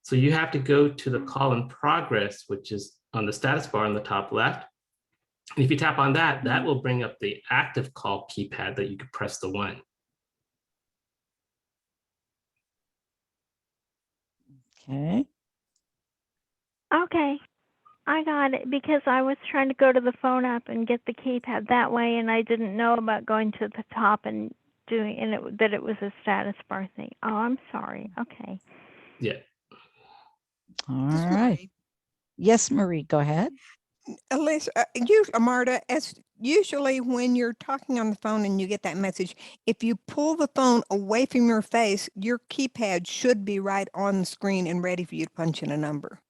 So you have to go to the call in progress, which is on the status bar on the top left. And if you tap on that, that will bring up the active call keypad that you could press the 1. Okay. Okay. I got it because I was trying to go to the phone app and get the keypad that way, and I didn't know about going to the top and doing that it was a status bar thing. Oh, I'm sorry. Okay. Yeah. All right. Yes, Marie, go ahead. Alyssa, Marta, as usually when you're talking on the phone and you get that message, if you pull the phone away from your face, your keypad should be right on the screen and ready for you to punch in a number.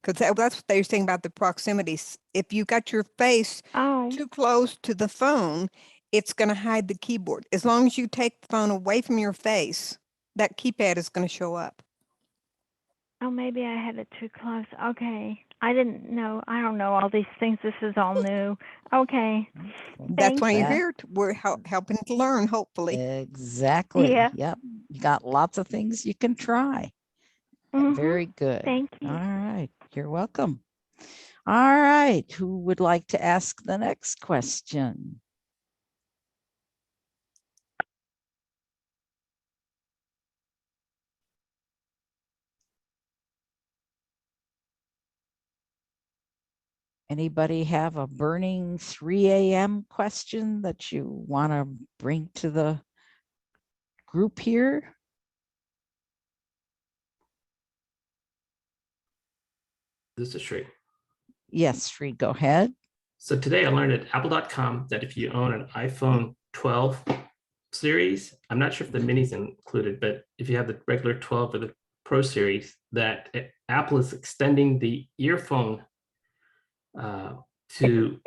Because that's what they're saying about the proximity. If you got your face too close to the phone, it's going to hide the keyboard. As long as you take the phone away from your face, that keypad is going to show up. Oh, maybe I had it too close. Okay. I didn't know. I don't know all these things. This is all new. Okay. That's why you're here. We're helping to learn, hopefully. Exactly. Yeah. Yep. You got lots of things you can try. Very good. Thank you. All right. You're welcome. All right. Who would like to ask the next question? Anybody have a burning 3 a.m. question that you want to bring to the group here? This is Sri. Yes, Sri, go ahead. So today I learned at apple.com that if you own an iPhone 12 series, I'm not sure if the mini's included, but if you have the regular 12 or the Pro series, that Apple is extending the earphone to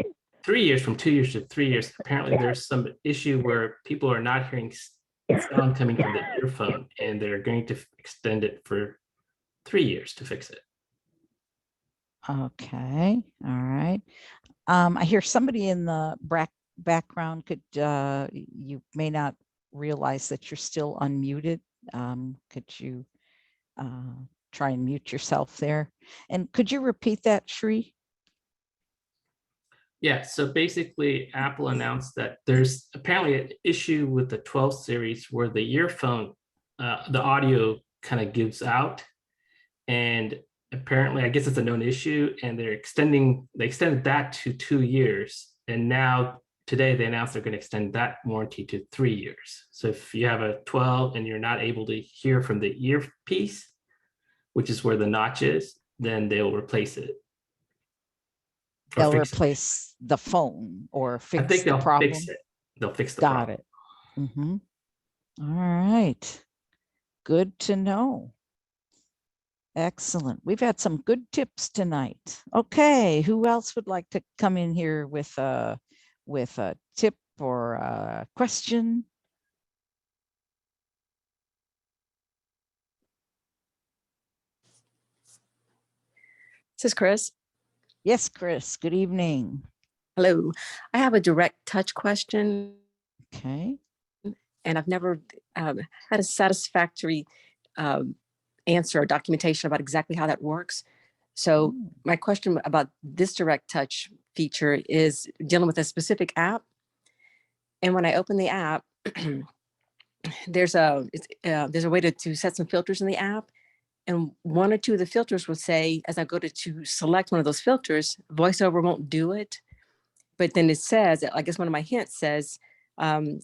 3 years, from 2 years to 3 years. Apparently there's some issue where people are not hearing sound coming from the earphone, and they're going to extend it for 3 years to fix it. Okay. All right. I hear somebody in the background. You may not realize that you're still unmuted. Could you try and mute yourself there? And could you repeat that, Sri? Yeah, so basically Apple announced that there's apparently an issue with the 12 series where the earphone, the audio kind of gives out, and apparently I guess it's a known issue, and they extended that to 2 years, and now today they announced they're going to extend that warranty to 3 years. So if you have a 12 and you're not able to hear from the earpiece, which is where the notch is, then they'll replace it. They'll replace the phone or fix the problem. Fix it. They'll fix the problem. Got it. Mm-hmm. All right. Good to know. Excellent. We've had some good tips tonight. Okay, who else would like to come in here with a tip or a question? This is Chris. Yes, Chris. Good evening. Hello. I have a direct touch question. Okay. And I've never had a satisfactory answer or documentation about exactly how that works. So my question about this direct touch feature is dealing with a specific app. And when I open the app, there's a way to set some filters in the app. And one or two of the filters will say, as I go to select one of those filters, VoiceOver won't do it. But then it says, I guess one of my hints says,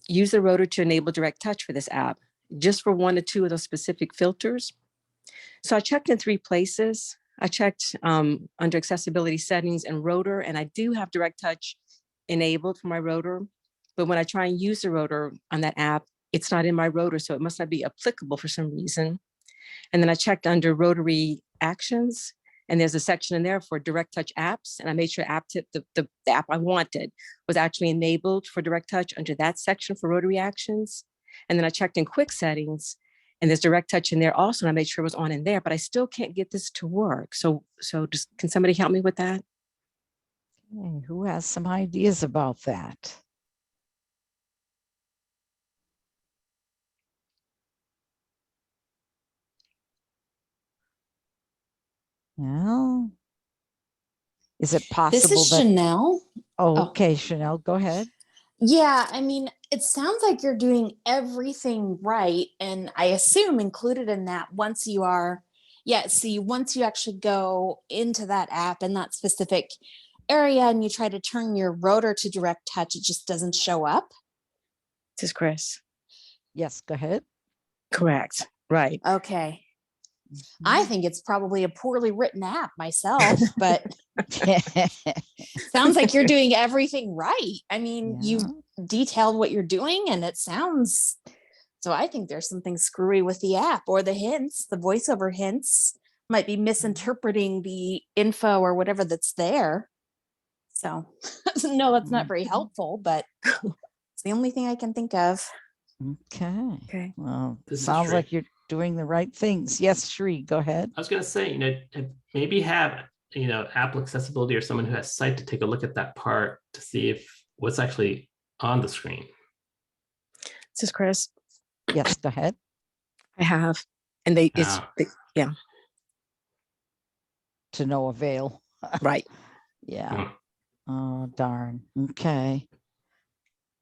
use the rotor to enable direct touch for this app, just for one or two of those specific filters. So I checked in 3 places. I checked under accessibility settings and rotor, and I do have direct touch enabled for my rotor. But when I try and use the rotor on that app, it's not in my rotor, so it must not be applicable for some reason. And then I checked under rotary actions, and there's a section in there for direct touch apps. And I made sure app tip, the app I wanted was actually enabled for direct touch under that section for rotary actions. And then I checked in quick settings, and there's direct touch in there also. And I made sure it was on in there, but I still can't get this to work. So just, can somebody help me with that? Okay, who has some ideas about that? Well, is it possible This is that Chanel. okay, Chanel, go ahead. Yeah, I mean, it sounds like you're doing everything right. And I assume included in that, once you actually go into that app in that specific area and you try to turn your rotor to direct touch, it just doesn't show up. This is Chris. Yes, go ahead. Correct. Right. Okay. I think it's probably a poorly written app myself, but sounds like you're doing everything right. I mean, you detailed what you're doing and it sounds, so I think there's something screwy with the app, or the hints, the voiceover hints might be misinterpreting the info or whatever that's there. So no, that's not very helpful, but it's the only thing I can think of. Okay. Well, This is sounds Shri. like you're doing the right things. Yes, Shri, go ahead. I was going to say, maybe have, Apple accessibility or someone who has sight to take a look at that part to see if what's actually on the screen. This is Chris. Yes, go ahead. I have, and yeah. To no avail. Right. Yeah. Oh, darn. Okay.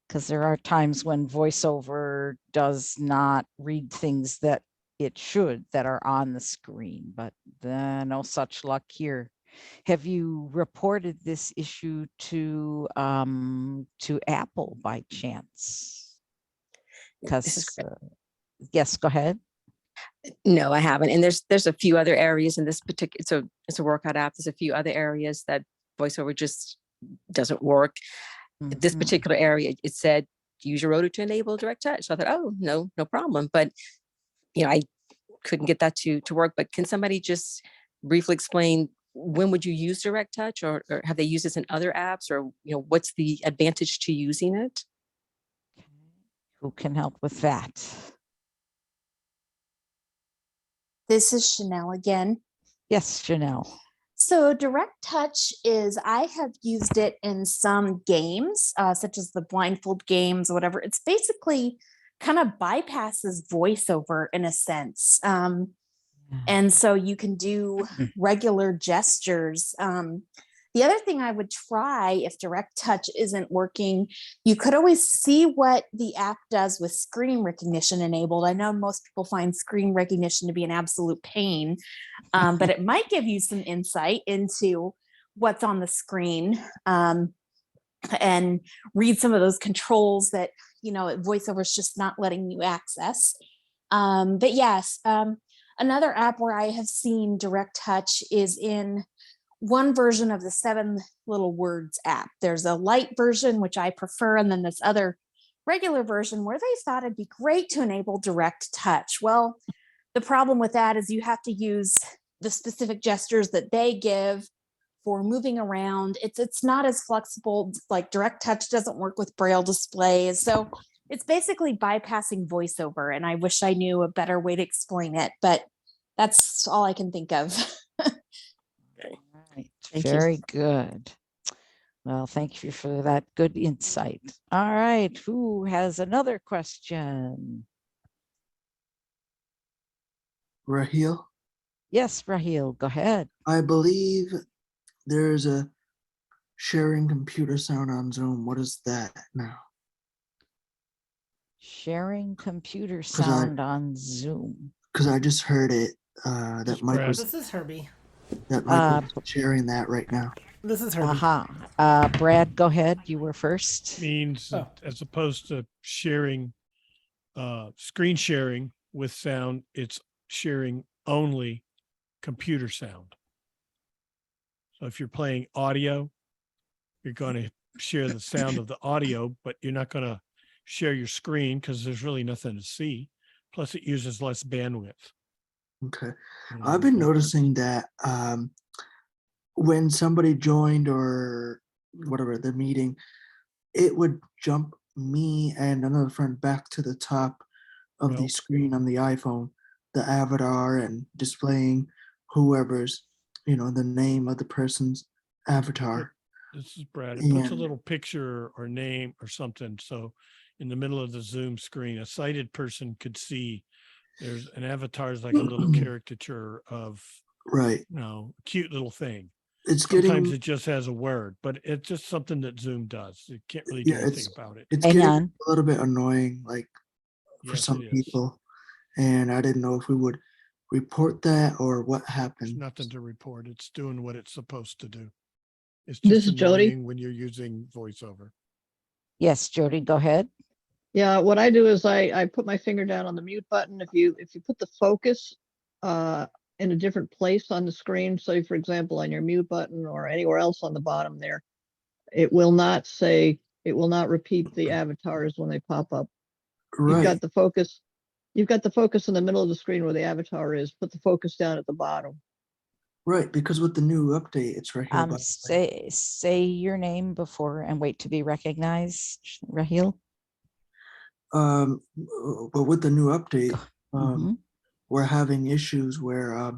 Because there are times when VoiceOver does not read things that it should that are on the screen, but no such luck here. Have you reported this issue to Apple by chance? Because yes, go ahead. No, I haven't. And there's a few other areas in this particular, it's a workout app. There's a few other areas that VoiceOver just doesn't work. This particular area, it said, use your rotor to enable direct touch. So I thought, oh, no problem. But, I couldn't get that to work. But can somebody just briefly explain, when would you use direct touch, or have they used this in other apps, or, what's the advantage to using it? Who can help with that? This is Chanel again. Yes, Chanel. So direct touch is, I have used it in some games, such as the blindfold games or whatever. It's basically kind of bypasses VoiceOver in a sense. And so you can do regular gestures. The other thing I would try, if direct touch isn't working, you could always see what the app does with screen recognition enabled. I know most people find screen recognition to be an absolute pain, but it might give you some insight into what's on the screen, and read some of those controls that, VoiceOver is just not letting you access. But yes, another app where I have seen direct touch is in one version of the 7 Little Words app. There's a light version, which I prefer, and then this other regular version where they thought it'd be great to enable direct touch. Well, the problem with that is you have to use the specific gestures that they give for moving around. It's not as flexible. Like direct touch doesn't work with braille displays. So it's basically bypassing voiceover. And I wish I knew a better way to explain it, but that's all I can think of. Right. Thank you. Very good. Well, thank you for that good insight. All right. Who has another question? Raheel, Yes, Raheel, go ahead. I believe there's a sharing computer sound on Zoom. What is that now? Sharing computer 'Cause I- sound on Zoom. Because I just heard it that Mike was This is Herbie. sharing that right now. This is Herbie. Brad, go ahead. You were first. Means that as opposed to sharing, screen sharing with sound, it's sharing only computer sound. So if you're playing audio, you're going to share the sound of the audio, but you're not going to share your screen because there's really nothing to see. Plus, it uses less bandwidth. Okay. I've been noticing that when somebody joined or whatever the meeting, it would jump me and another friend back to the top of the screen on the iPhone, the avatar, and displaying whoever's, the name of the person's avatar. This is Brad. It puts a And- little picture or name or something. So in the middle of the Zoom screen, a sighted person could see there's an avatar is like a little caricature of, Right. Cute little thing. It's Sometimes getting- it just has a word, but it's just something that Zoom does. You can't really do Yeah, anything about it. it's getting a little bit annoying, like for Yes, some it is. people. And I didn't know if we would report that or what There's happened. nothing to report. It's doing what it's supposed to do. It's This just is Jody. annoying when you're using voiceover. Yes, Jody, go ahead. Yeah, what I do is I put my finger down on the mute button. If you put the focus in a different place on the screen, say for example on your mute button or anywhere else on the bottom there, it will not repeat the avatars when they pop up. Right. You've got the focus in the middle of the screen where the avatar is. Put the focus down at the bottom. Right, because with the new update, it's right here. Say your name before and wait to be recognized, Raheel. But with the new update, we're having issues where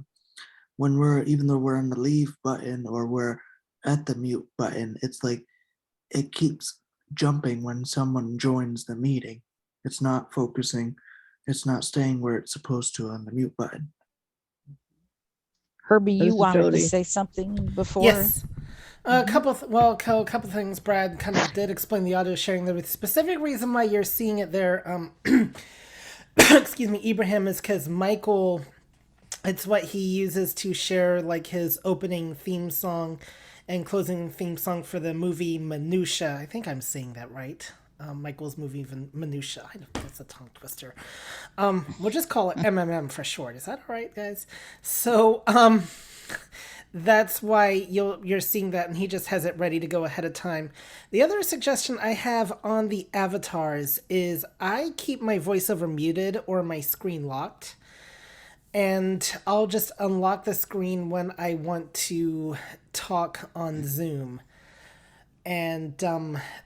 when even though we're on the leave button or we're at the mute button, it's like it keeps jumping when someone joins the meeting. It's not focusing. It's not staying where it's supposed to on the mute button. Herbie, This you is wanted Jody. to say something before? Yes. A couple things. Brad kind of did explain the audio sharing. The specific reason why you're seeing it there, excuse me, Ibrahim, is because Michael, it's what he uses to share like his opening theme song and closing theme song for the movie Minutia. I think I'm saying that right. Michael's movie Minutia. I know that's a tongue twister. We'll just call it MMM for short. Is that all right, guys? So, that's why you're seeing that, and he just has it ready to go ahead of time. The other suggestion I have on the avatars is I keep my voiceover muted or my screen locked, and I'll just unlock the screen when I want to talk on Zoom. And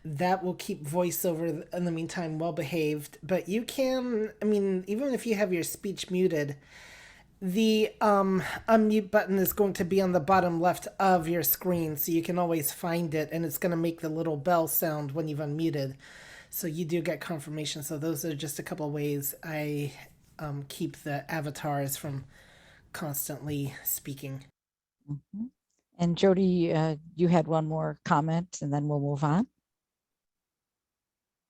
that will keep voiceover in the meantime well behaved. But you can, even if you have your speech muted, the unmute button is going to be on the bottom left of your screen, so you can always find it, and it's going to make the little bell sound when you've unmuted. So you do get confirmation. So those are just a couple of ways I keep the avatars from constantly speaking. Mm-hmm. And Jody, you had one more comment, and then we'll move on.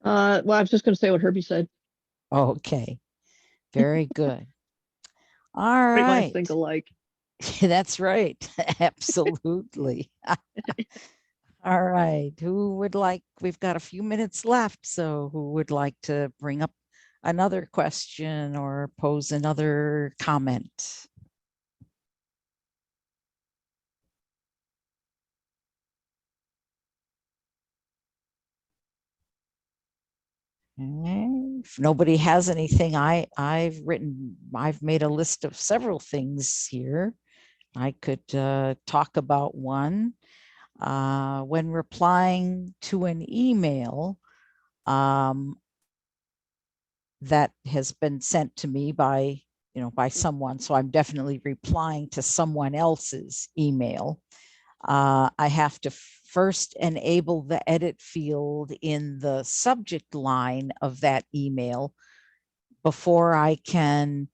Well, I was just going to say what Herbie said. Okay, very good. All Great minds right. think alike. That's right. Absolutely. All right. We've got a few minutes left. So who would like to bring up another question or pose another comment? If nobody has anything, I've made a list of several things here I could talk about one. When replying to an email that has been sent to me by, by someone, so I'm definitely replying to someone else's email. I have to first enable the edit field in the subject line of that email before I can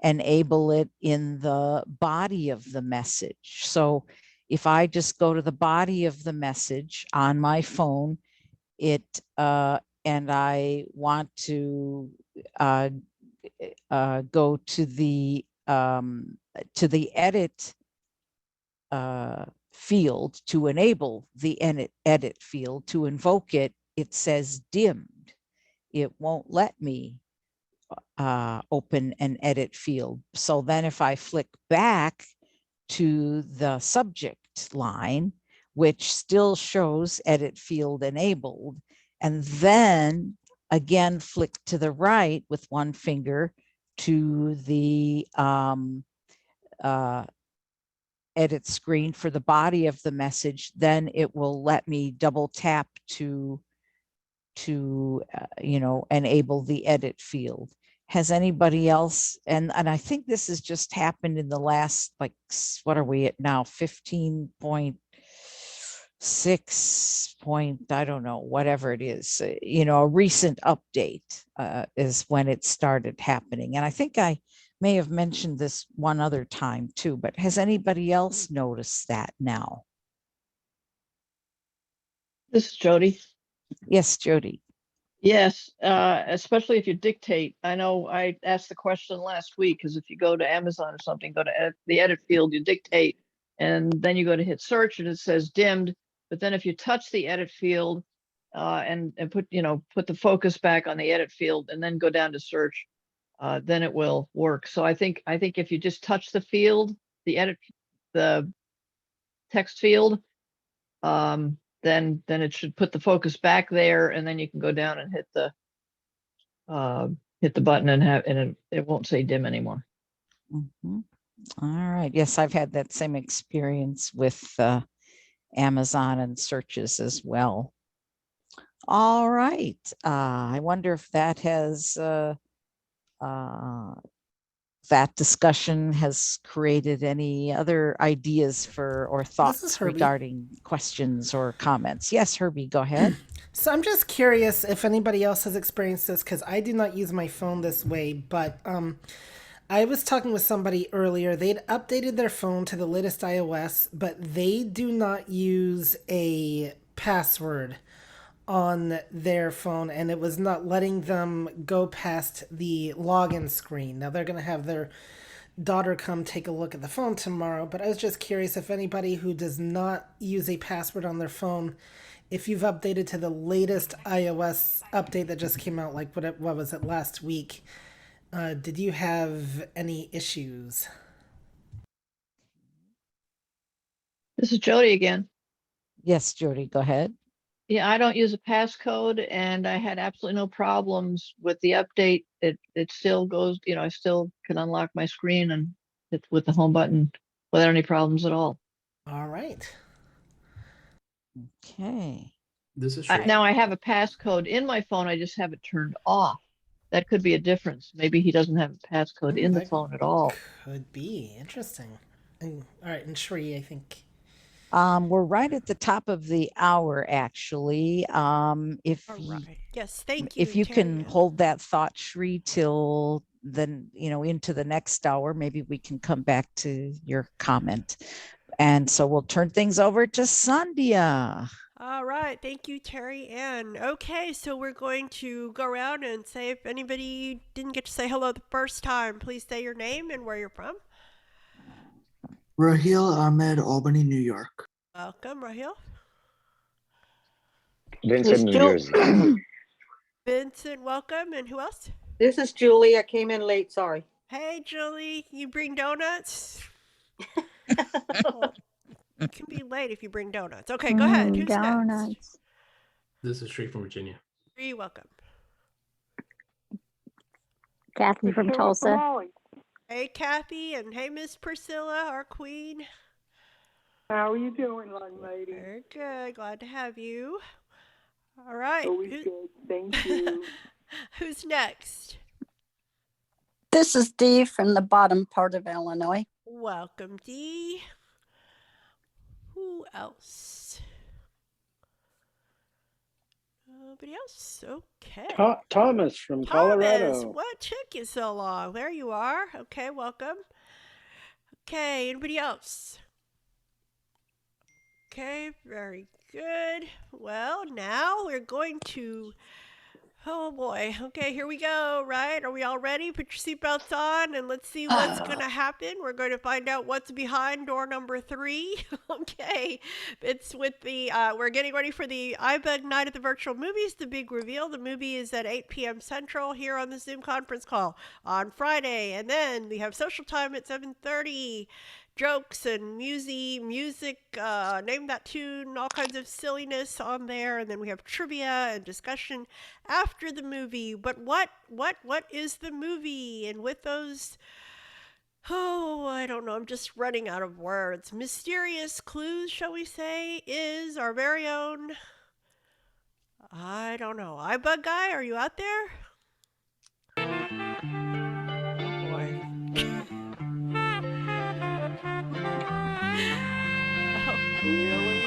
enable it in the body of the message. So if I just go to the body of the message on my phone, and I want to go to the edit field to enable the edit field to invoke it, it says dimmed. It won't let me open an edit field. So then if I flick back to the subject line, which still shows edit field enabled, and then again flick to the right with one finger to the edit screen for the body of the message, then it will let me double tap to enable the edit field. Has anybody else, and I think this has just happened in the last, like, what are we at now, 15.6 point, I don't know, whatever it is, a recent update is when it started happening. And I think I may have mentioned this one other time too, but has anybody else noticed that now? This is Jody. Yes, Jody. Yes, especially if you dictate. I know I asked the question last week, because if you go to Amazon or something, go to the edit field, you dictate, and then you go to hit search and it says dimmed. But then if you touch the edit field and put the focus back on the edit field and then go down to search, then it will work. So I think if you just touch the field, the text field, then it should put the focus back there, and then you can go down and hit the button and it won't say dim anymore. Mm-hmm. All right. Yes, I've had that same experience with Amazon and searches as well. All right. I wonder if that has that discussion has created any other ideas or thoughts regarding questions or comments. Yes, Herbie, go ahead. So I'm just curious if anybody else has experienced this, because I do not use my phone this way, but I was talking with somebody earlier. They'd updated their phone to the latest iOS, but they do not use a password on their phone, and it was not letting them go past the login screen. Now they're going to have their daughter come take a look at the phone tomorrow, but I was just curious if anybody who does not use a password on their phone, if you've updated to the latest iOS update that just came out, like what was it, last week, did you have any issues? This is Jody again. Yes, Jody, go ahead. Yeah, I don't use a passcode, and I had absolutely no problems with the update. It still goes, I still can unlock my screen and hit with the home button without any problems at all. All right. Okay. This is now I have a passcode in my phone. I just have it turned off. That could be a difference. Maybe he doesn't have a passcode in the phone at all. Could be interesting. And, all right, and Shree, I think. We're right at the top of the hour, actually. Yes, thank you. If you can hold that thought, Shree, till then, into the next hour, maybe we can come back to your comment. And so we'll turn things over to Sandhya. All right. Thank you, Terry Ann. Okay, so we're going to go around and say if anybody didn't get to say hello the first time, please say your name and where you're from. Raheel Ahmed, Albany, New York. Welcome, Raheel. Vincent, New Jersey. Vincent, welcome. And who else? This is Julie. I came in late. Sorry. Hey, Julie. You bring donuts? It can be late if you bring donuts. Okay, go ahead. Who's next? This is Shree from Virginia. Shree, welcome. Kathy from Tulsa. Hey, Kathy, and hey, Miss Priscilla, our queen. How are you doing, young lady? Very good. Glad to have you. All right. Always good. Thank you. Who's next? This is Dee from the bottom part of Illinois. Welcome, Dee. Who else? Nobody else? Okay. Thomas from Thomas, Colorado. what took you so long? There you are. Okay, welcome. Okay, anybody else? Okay, very good. Well, now we're going to, oh boy. Okay, here we go, right? Are we all ready? Put your seatbelts on and let's see what's going to happen. We're going to find out what's behind door number 3. Okay, it's with the, we're getting ready for the iBUG Night at the Virtual Movies, the big reveal. The movie is at 8 p.m. Central here on the Zoom conference call on Friday. And then we have social time at 7:30. Jokes and music, name that tune, all kinds of silliness on there. And then we have trivia and discussion after the movie. But what is the movie? And with those, oh, I don't know, I'm just running out of words. Mysterious clues, shall we say, is our very own, I don't know, iBug guy, are you out there? Oh boy. Really?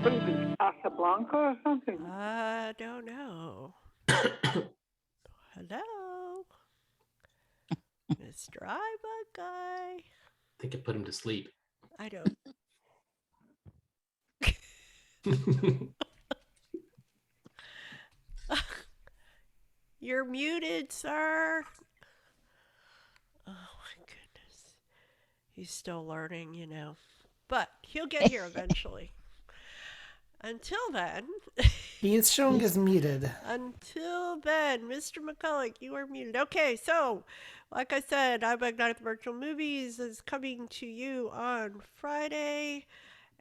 What is it, Casablanca or something? I don't know. Hello? Mr. iBug guy. I think it put him to sleep. I don't. You're muted, sir. Oh my goodness. He's still learning, you know. But he'll get here eventually. Until then. He is showing as muted. Until then, Mr. McCulloch, you are muted. Okay, so like I said, iBUG Night at the Virtual Movies is coming to you on Friday.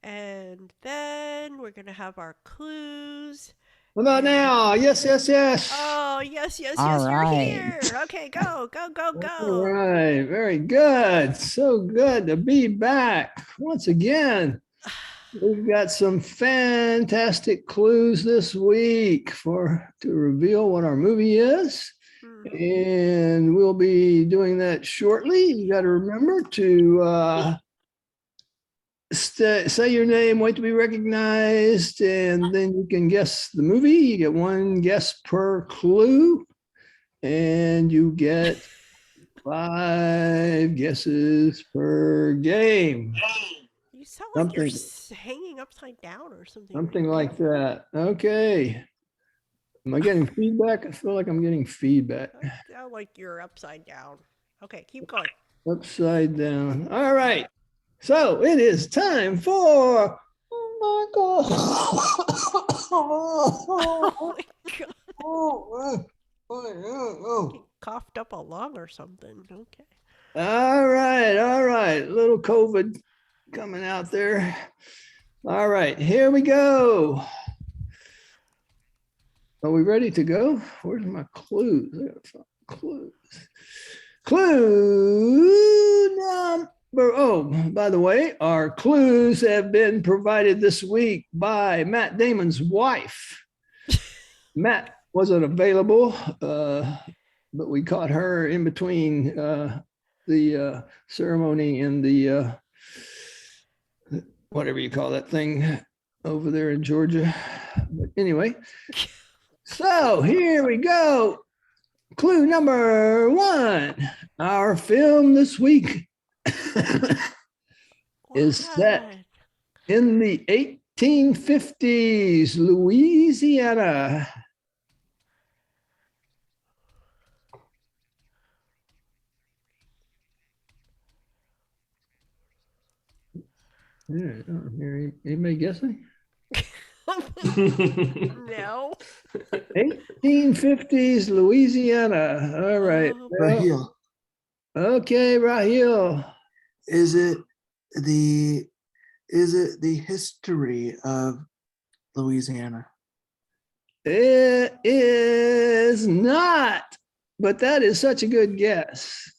And then we're going to have our clues. What about now? Yes, yes, yes. Oh, yes, All you're right. here. Okay, go. All right, very good. So good to be back once again. We've got some fantastic clues this week to reveal what our movie is. And we'll be doing that shortly. You got to remember to say your name, wait to be recognized, and then you can guess the movie. You get one guess per clue, and you get 5 guesses per game. You sound like you're hanging upside down or something. Something like that. Okay. Am I getting feedback? I feel like I'm getting feedback. You sound like you're upside down. Okay, keep going. Upside down. All right. So it is time for. Oh my God. You coughed up a lung or something. Okay. All right. A little COVID coming out there. All right, here we go. Are we ready to go? Where's my clues? I gotta find clues. Clue number. Oh, by the way, our clues have been provided this week by Matt Damon's wife. Matt wasn't available, but we caught her in between the ceremony and the whatever you call that thing over there in Georgia. But anyway, so here we go. Clue number 1. Our film this week is set in the 1850s, Louisiana. Yeah, I don't hear anybody guessing? No. 1850s Louisiana. All right. Raheel. Okay, Raheel. Is it the history of Louisiana? It is not but that is such a good guess.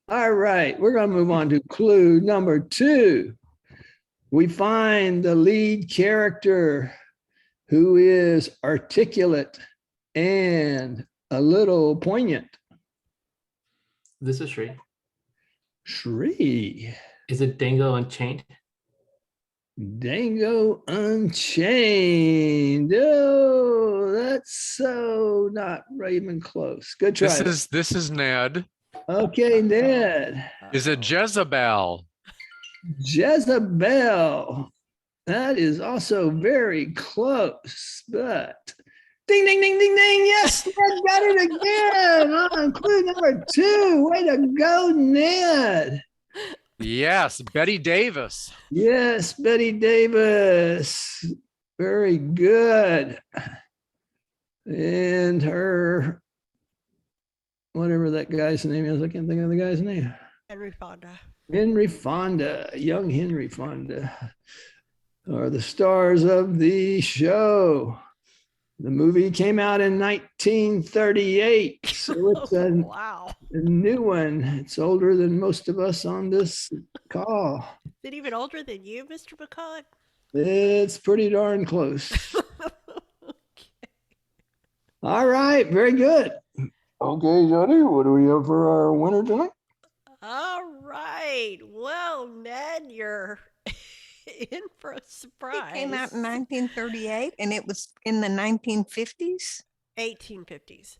All right, we're going to move on to clue number 2. We find the lead character who is articulate and a little poignant. This is Shri. Shri. Is it Dango Unchained? Dango Unchained. Oh, that's so not even close. Good try. This is Ned. Okay, Ned. Is it Jezebel? Jezebel. That is also very close, but ding, ding, ding, ding, ding. Yes, Ned got it again on clue number 2. Way to go, Ned. Yes, Betty Davis. Yes, Betty Davis. Very good. And her, whatever that guy's name is, I can't think of the guy's name. Henry Fonda. Henry Fonda, young Henry Fonda, are the stars of the show. The movie came out in 1938, so it's a new one. It's older than most of us on this call. Is it even older than you, Mr. McCullough? It's pretty darn close. All right, very good. Okay, Johnny, what do we have for our winner tonight? All right. Well, Ned, you're in for a surprise. It came out in 1938 and it was in the 1950s? 1850s.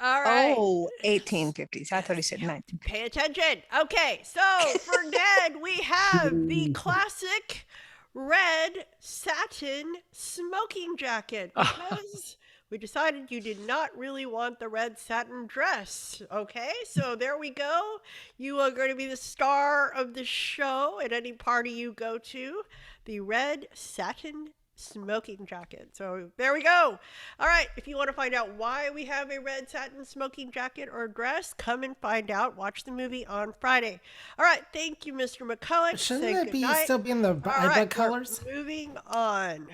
All right. Oh, 1850s. I thought he said 19. Pay attention. Okay, so for Ned, we have the classic red satin smoking jacket because we decided you did not really want the red satin dress. Okay, so there we go. You are going to be the star of the show at any party you go to. The red satin smoking jacket. So there we go. All right, if you want to find out why we have a red satin smoking jacket or dress, come and find out. Watch the movie on Friday. All right, thank you, Mr. McCullough. Shouldn't it still be in the iBUG colors? Moving on.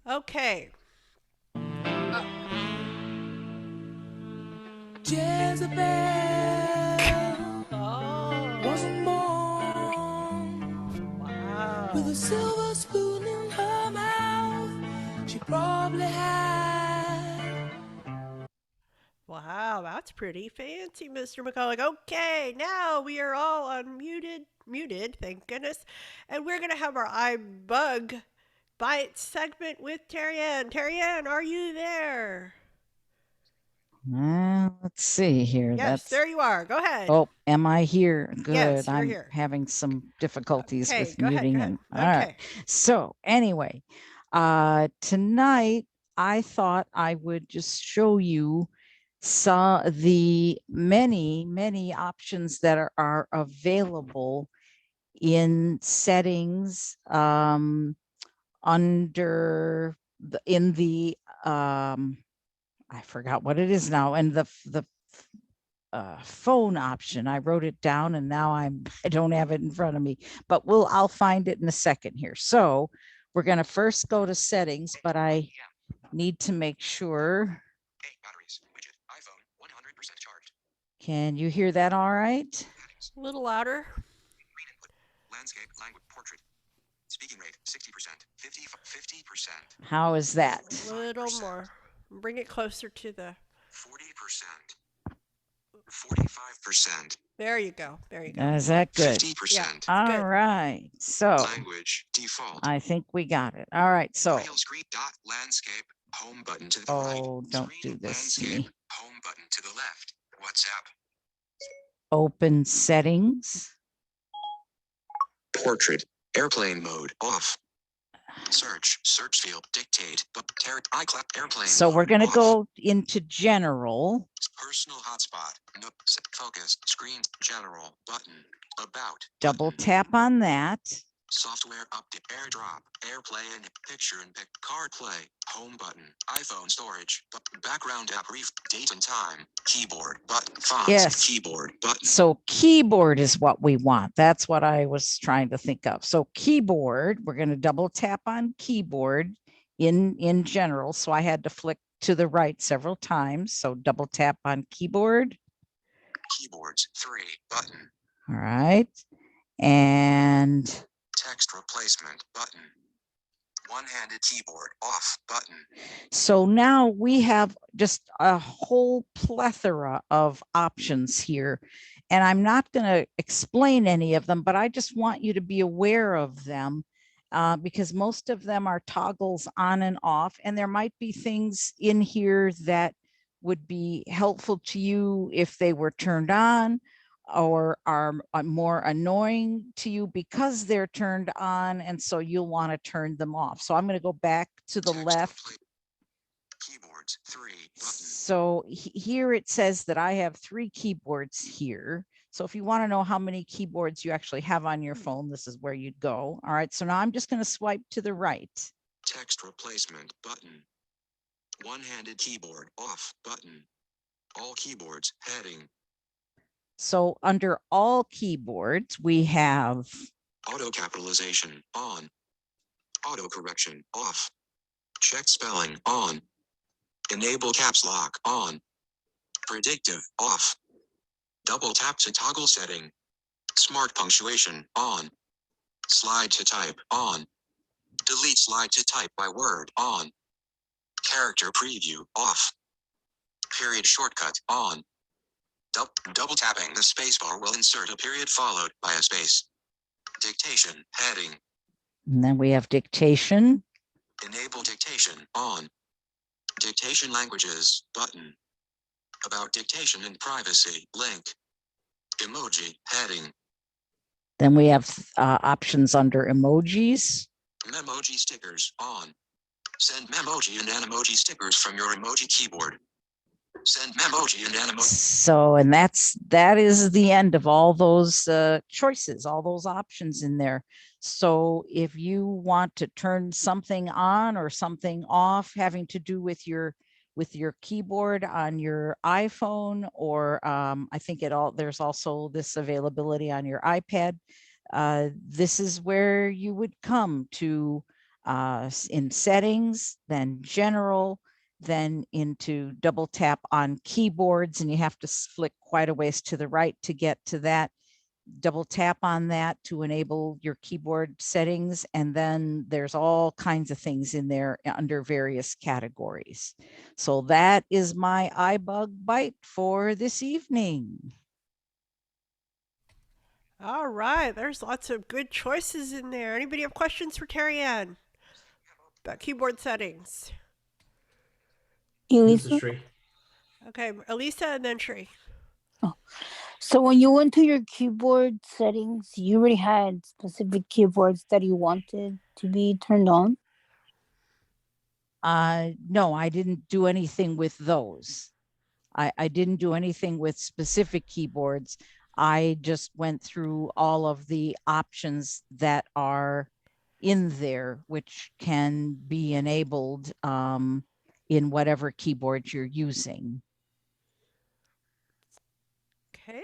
Okay. Jezebel wasn't born with a silver spoon in her mouth. She probably had. Wow, that's pretty fancy, Mr. McCullough. Okay, now we are all muted, thank goodness. And we're going to have our iBUG Bite segment with Terry Ann. Terry Ann, are you there? Let's see here. Yes, there you are. Go ahead. Oh, am I here? Good. Yes, you're I'm here. having some difficulties Okay, with go ahead, muting go him. ahead. All Okay. right. So anyway, tonight I thought I would just show you the many options that are available in settings under the I forgot what it is now, and the phone option. I wrote it down and now I don't have it in front of me, but I'll find it in a second here. So we're going to first go to settings, but I need to make sure. Can you hear that all right? A little louder. Landscape, language, portrait. Speaking rate, 60%, 50%. How is that? A little more. Bring it closer to the 40%. 45%. There you go. There you go. Is that good? 50%. Yeah, All good. right. So Language, default. I think we got it. All right. So Real screen dot landscape, home button to the right. don't do this to me. Landscape, home button to the left. WhatsApp. Open settings. Portrait. Airplane mode off. Search field dictate iCloud airplane. So we're going to go into general. Personal hotspot. No, focus screen general button about. Double tap on that. Software update, AirDrop, AirPlay, picture and pick, card play, home button, iPhone storage, background app, date and time, keyboard button, fonts, Yes. keyboard button. So keyboard is what we want. That's what I was trying to think of. So keyboard, we're going to double tap on keyboard in general. So I had to to the right several times. So double tap on keyboard. Keyboards 3 button. All right. And Text replacement button. One-handed keyboard off button. so now we have just a whole plethora of options here. And I'm not going to explain any of them, but I just want you to be aware of them because most of them are toggles on and off. And there might be things in here that would be helpful to you if they were turned on, or are more annoying to you because they're turned on, and so you'll want to turn them off. So I'm going to go back to the left. Keyboards 3 button. So here it says that I have 3 keyboards here. So if you want to know how many keyboards you actually have on your phone, this is where you'd go. All right, so now I'm just going to swipe to the right. Text replacement button. One-handed keyboard off button. All keyboards heading. So under all keyboards, we have Auto capitalization on. Auto correction off. Check spelling on. Enable caps lock on. Predictive off. Double tap to toggle setting. Smart punctuation on. Slide to type on. Delete slide to type by word on. Character preview off. Period shortcut on. Double tapping the spacebar will insert a period followed by a space. Dictation heading. and then we have dictation. Enable dictation on. Dictation languages button. About dictation and privacy link. Emoji heading. Then we have options under emojis. Memoji stickers on. Send memoji and Animoji stickers from your emoji keyboard. Send memoji and Animoji. So, and that is the end of all those choices, all those options in there. So if you want to turn something on or something off having to do with your keyboard on your iPhone, or I think there's also this availability on your iPad. This is where you would come to in settings, then general, then into double tap on keyboards, and you have to flick quite a ways to the right to get to that. Double tap on that to enable your keyboard settings, and then there's all kinds of things in there under various categories. So that is my iBUG bite for this evening. All right, there's lots of good choices in there. Anybody have questions for Terry Ann about keyboard settings? This is Elisa? Sri. Okay, Elisa and then Sri. So when you went to your keyboard settings, you already had specific keyboards that you wanted to be turned on? No, I didn't do anything with those. I didn't do anything with specific keyboards. I just went through all of the options that are in there, which can be enabled in whatever keyboard you're using. Okay.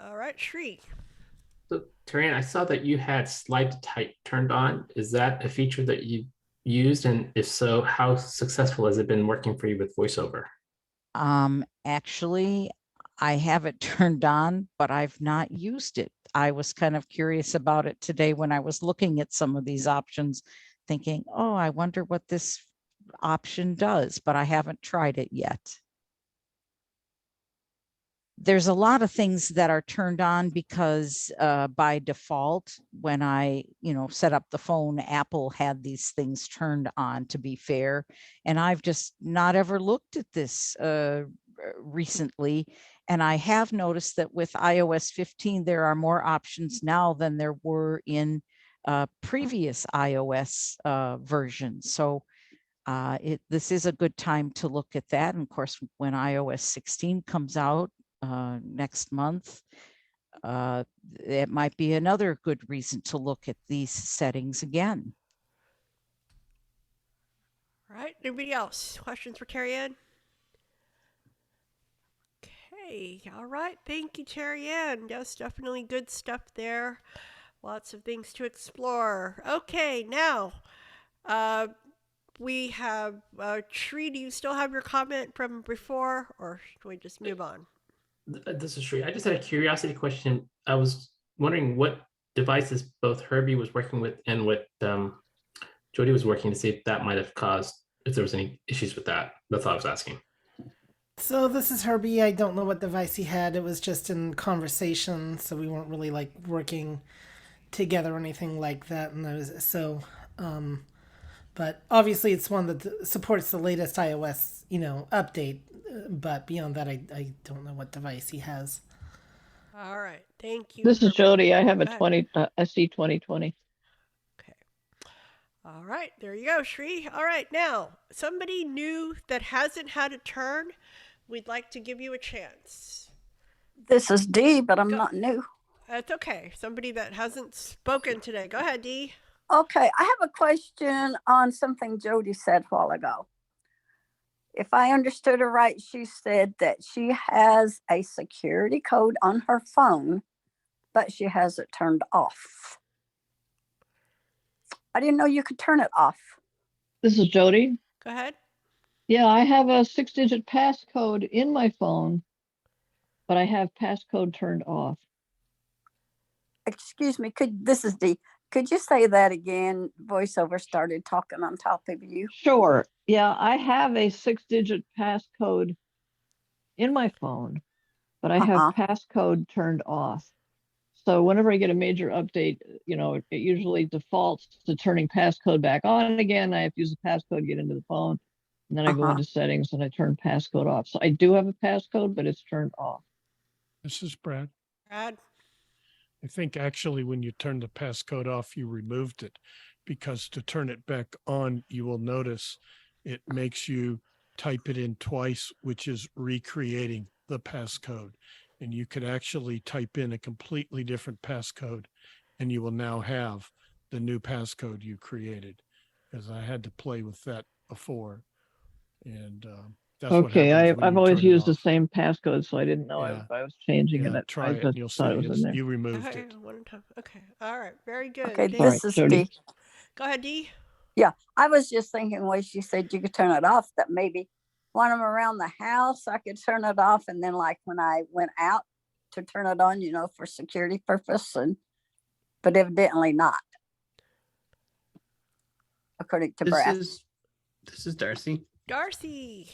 All right, Shri. So, Terry, I saw that you had slide to type turned on. Is that a feature that you used? And if so, how successful has it been working for you with VoiceOver? Actually, I have it turned on, but I've not used it. I was kind of curious about it today when I was looking at some of these options, thinking, oh, I wonder what this option does, but I haven't tried it yet. There's a lot of things that are turned on because by default, when I, set up the phone, Apple had these things turned on, to be fair. And I've just not ever looked at this recently. And I have noticed that with iOS 15, there are more options now than there were in previous iOS versions. So this is a good time to look at that. And of course, when iOS 16 comes out next month, it might be another good reason to look at these settings again. All right, anybody else? Questions for Terry Ann? Okay, all right. Thank you, Terry Ann. Yes, definitely good stuff there. Lots of things to explore. Okay, now, we have Tree. Do you still have your comment from before, or should we just move on? This is Sri. I just had a curiosity question. I was wondering what devices both Herbie was working with and what Jody was working to see if that might have caused, if there was any issues with that. That's all I was asking. So this is Herbie. I don't know what device he had. It was just in conversation, so we weren't really like working together or anything like that. And but obviously it's one that supports the latest iOS, update. But beyond that, I don't know what device he has. All right, thank you. This is Herbie. Jody. I have a Go ahead. 20 SE 2020. All right, there you go, Shri. All right, now, somebody new that hasn't had a turn, we'd like to give you a chance. This is Dee, but I'm not new. That's okay. Somebody that hasn't spoken today. Go ahead, Dee. Okay, I have a question on something Jody said a while ago. If I understood her right, she said that she has a security code on her phone, but she has it turned off. I didn't know you could turn it off. This is Jody. Go ahead. Yeah, I have a 6-digit passcode in my phone, but I have passcode turned off. Excuse me, this is Dee. Could you say that again? Voiceover started talking on top of you. Sure. Yeah, I have a 6-digit passcode in my phone, but I have passcode turned off. So whenever I get a major update, it usually defaults to turning passcode back on again. I have to use the passcode to get into the phone. And then I go into settings and I turn passcode off. So I do have a passcode, but it's turned off. This is Brad. Brad? I think actually when you turn the passcode off, you removed it, because to turn it back on, you will notice it makes you type it in twice, which is recreating the passcode. And you could actually type in a completely different passcode, and you will now have the new passcode you created, because I had to play with that before. And that's what Okay, happens when I've you always turn it used the off. same passcode, so I didn't know Yeah. if I was changing Yeah, it. try I it just and you'll thought see it was in there. you removed Okay, it. one time. Okay. All right. Very good. Okay, Dee. this is Dee. Go ahead, Dee. Yeah, I was just thinking when she said you could turn it off, that maybe when I'm around the house, I could turn it off. And then like when I went out to turn it on, for security purpose, but evidently not. According to Brad. This is Darcy. Darcy.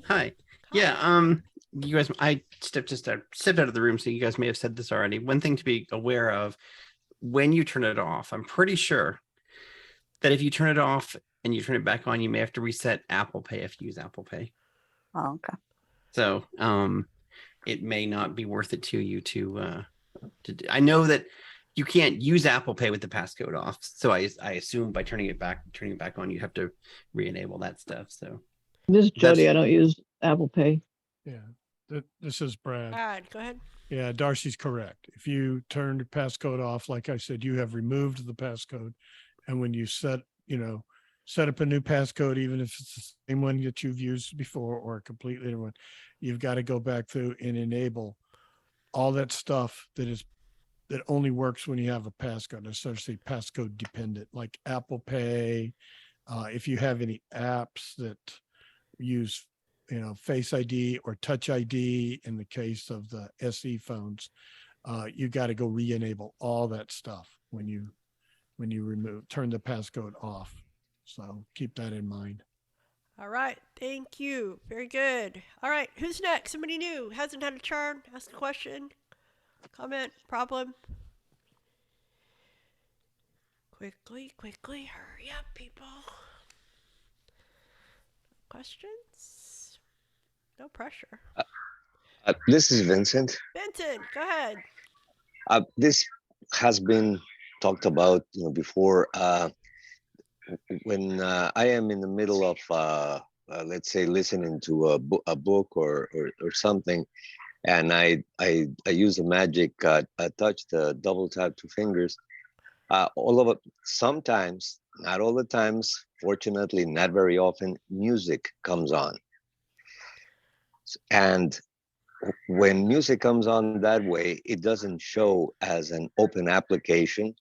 Hi. Yeah, you guys, I stepped out of the room, so you guys may have said this already. One thing to be aware of when you turn it off, I'm pretty sure that if you turn it off and you turn it back on, you may have to reset Apple Pay if you use Apple Pay. Oh, okay. So it may not be worth it to you to I know that you can't use Apple Pay with the passcode off. So I assume by turning it back on, you have to re-enable that stuff. So This is Jody. I don't use Apple Pay. Yeah, this is Brad. Brad, go ahead. Yeah, Darcy's correct. If you turn the passcode off, like I said, you have removed the passcode. And when you set up a new passcode, even if it's the same one that you've used before or a completely different one, you've got to go back through and enable all that stuff that only works when you have a passcode, essentially passcode dependent, like Apple Pay. If you have any apps that use, Face ID or Touch ID in the case of the SE phones, you got to go re-enable all that stuff when you turn the passcode off. So keep that in mind. All right. Thank you. Very good. All right. Who's next? Somebody new. Hasn't had a turn. Ask a question. Comment. Problem. Quickly. Hurry up, people. Questions? No pressure. This is Vincent. Vincent, go ahead. This has been talked about, before. When I am in the middle of, let's say, listening to a book or something, and I use the magic touch, the double tap 2 fingers. All of it, sometimes, not all the times, fortunately, not very often, music comes on. And when music comes on that way, it doesn't show as an open application.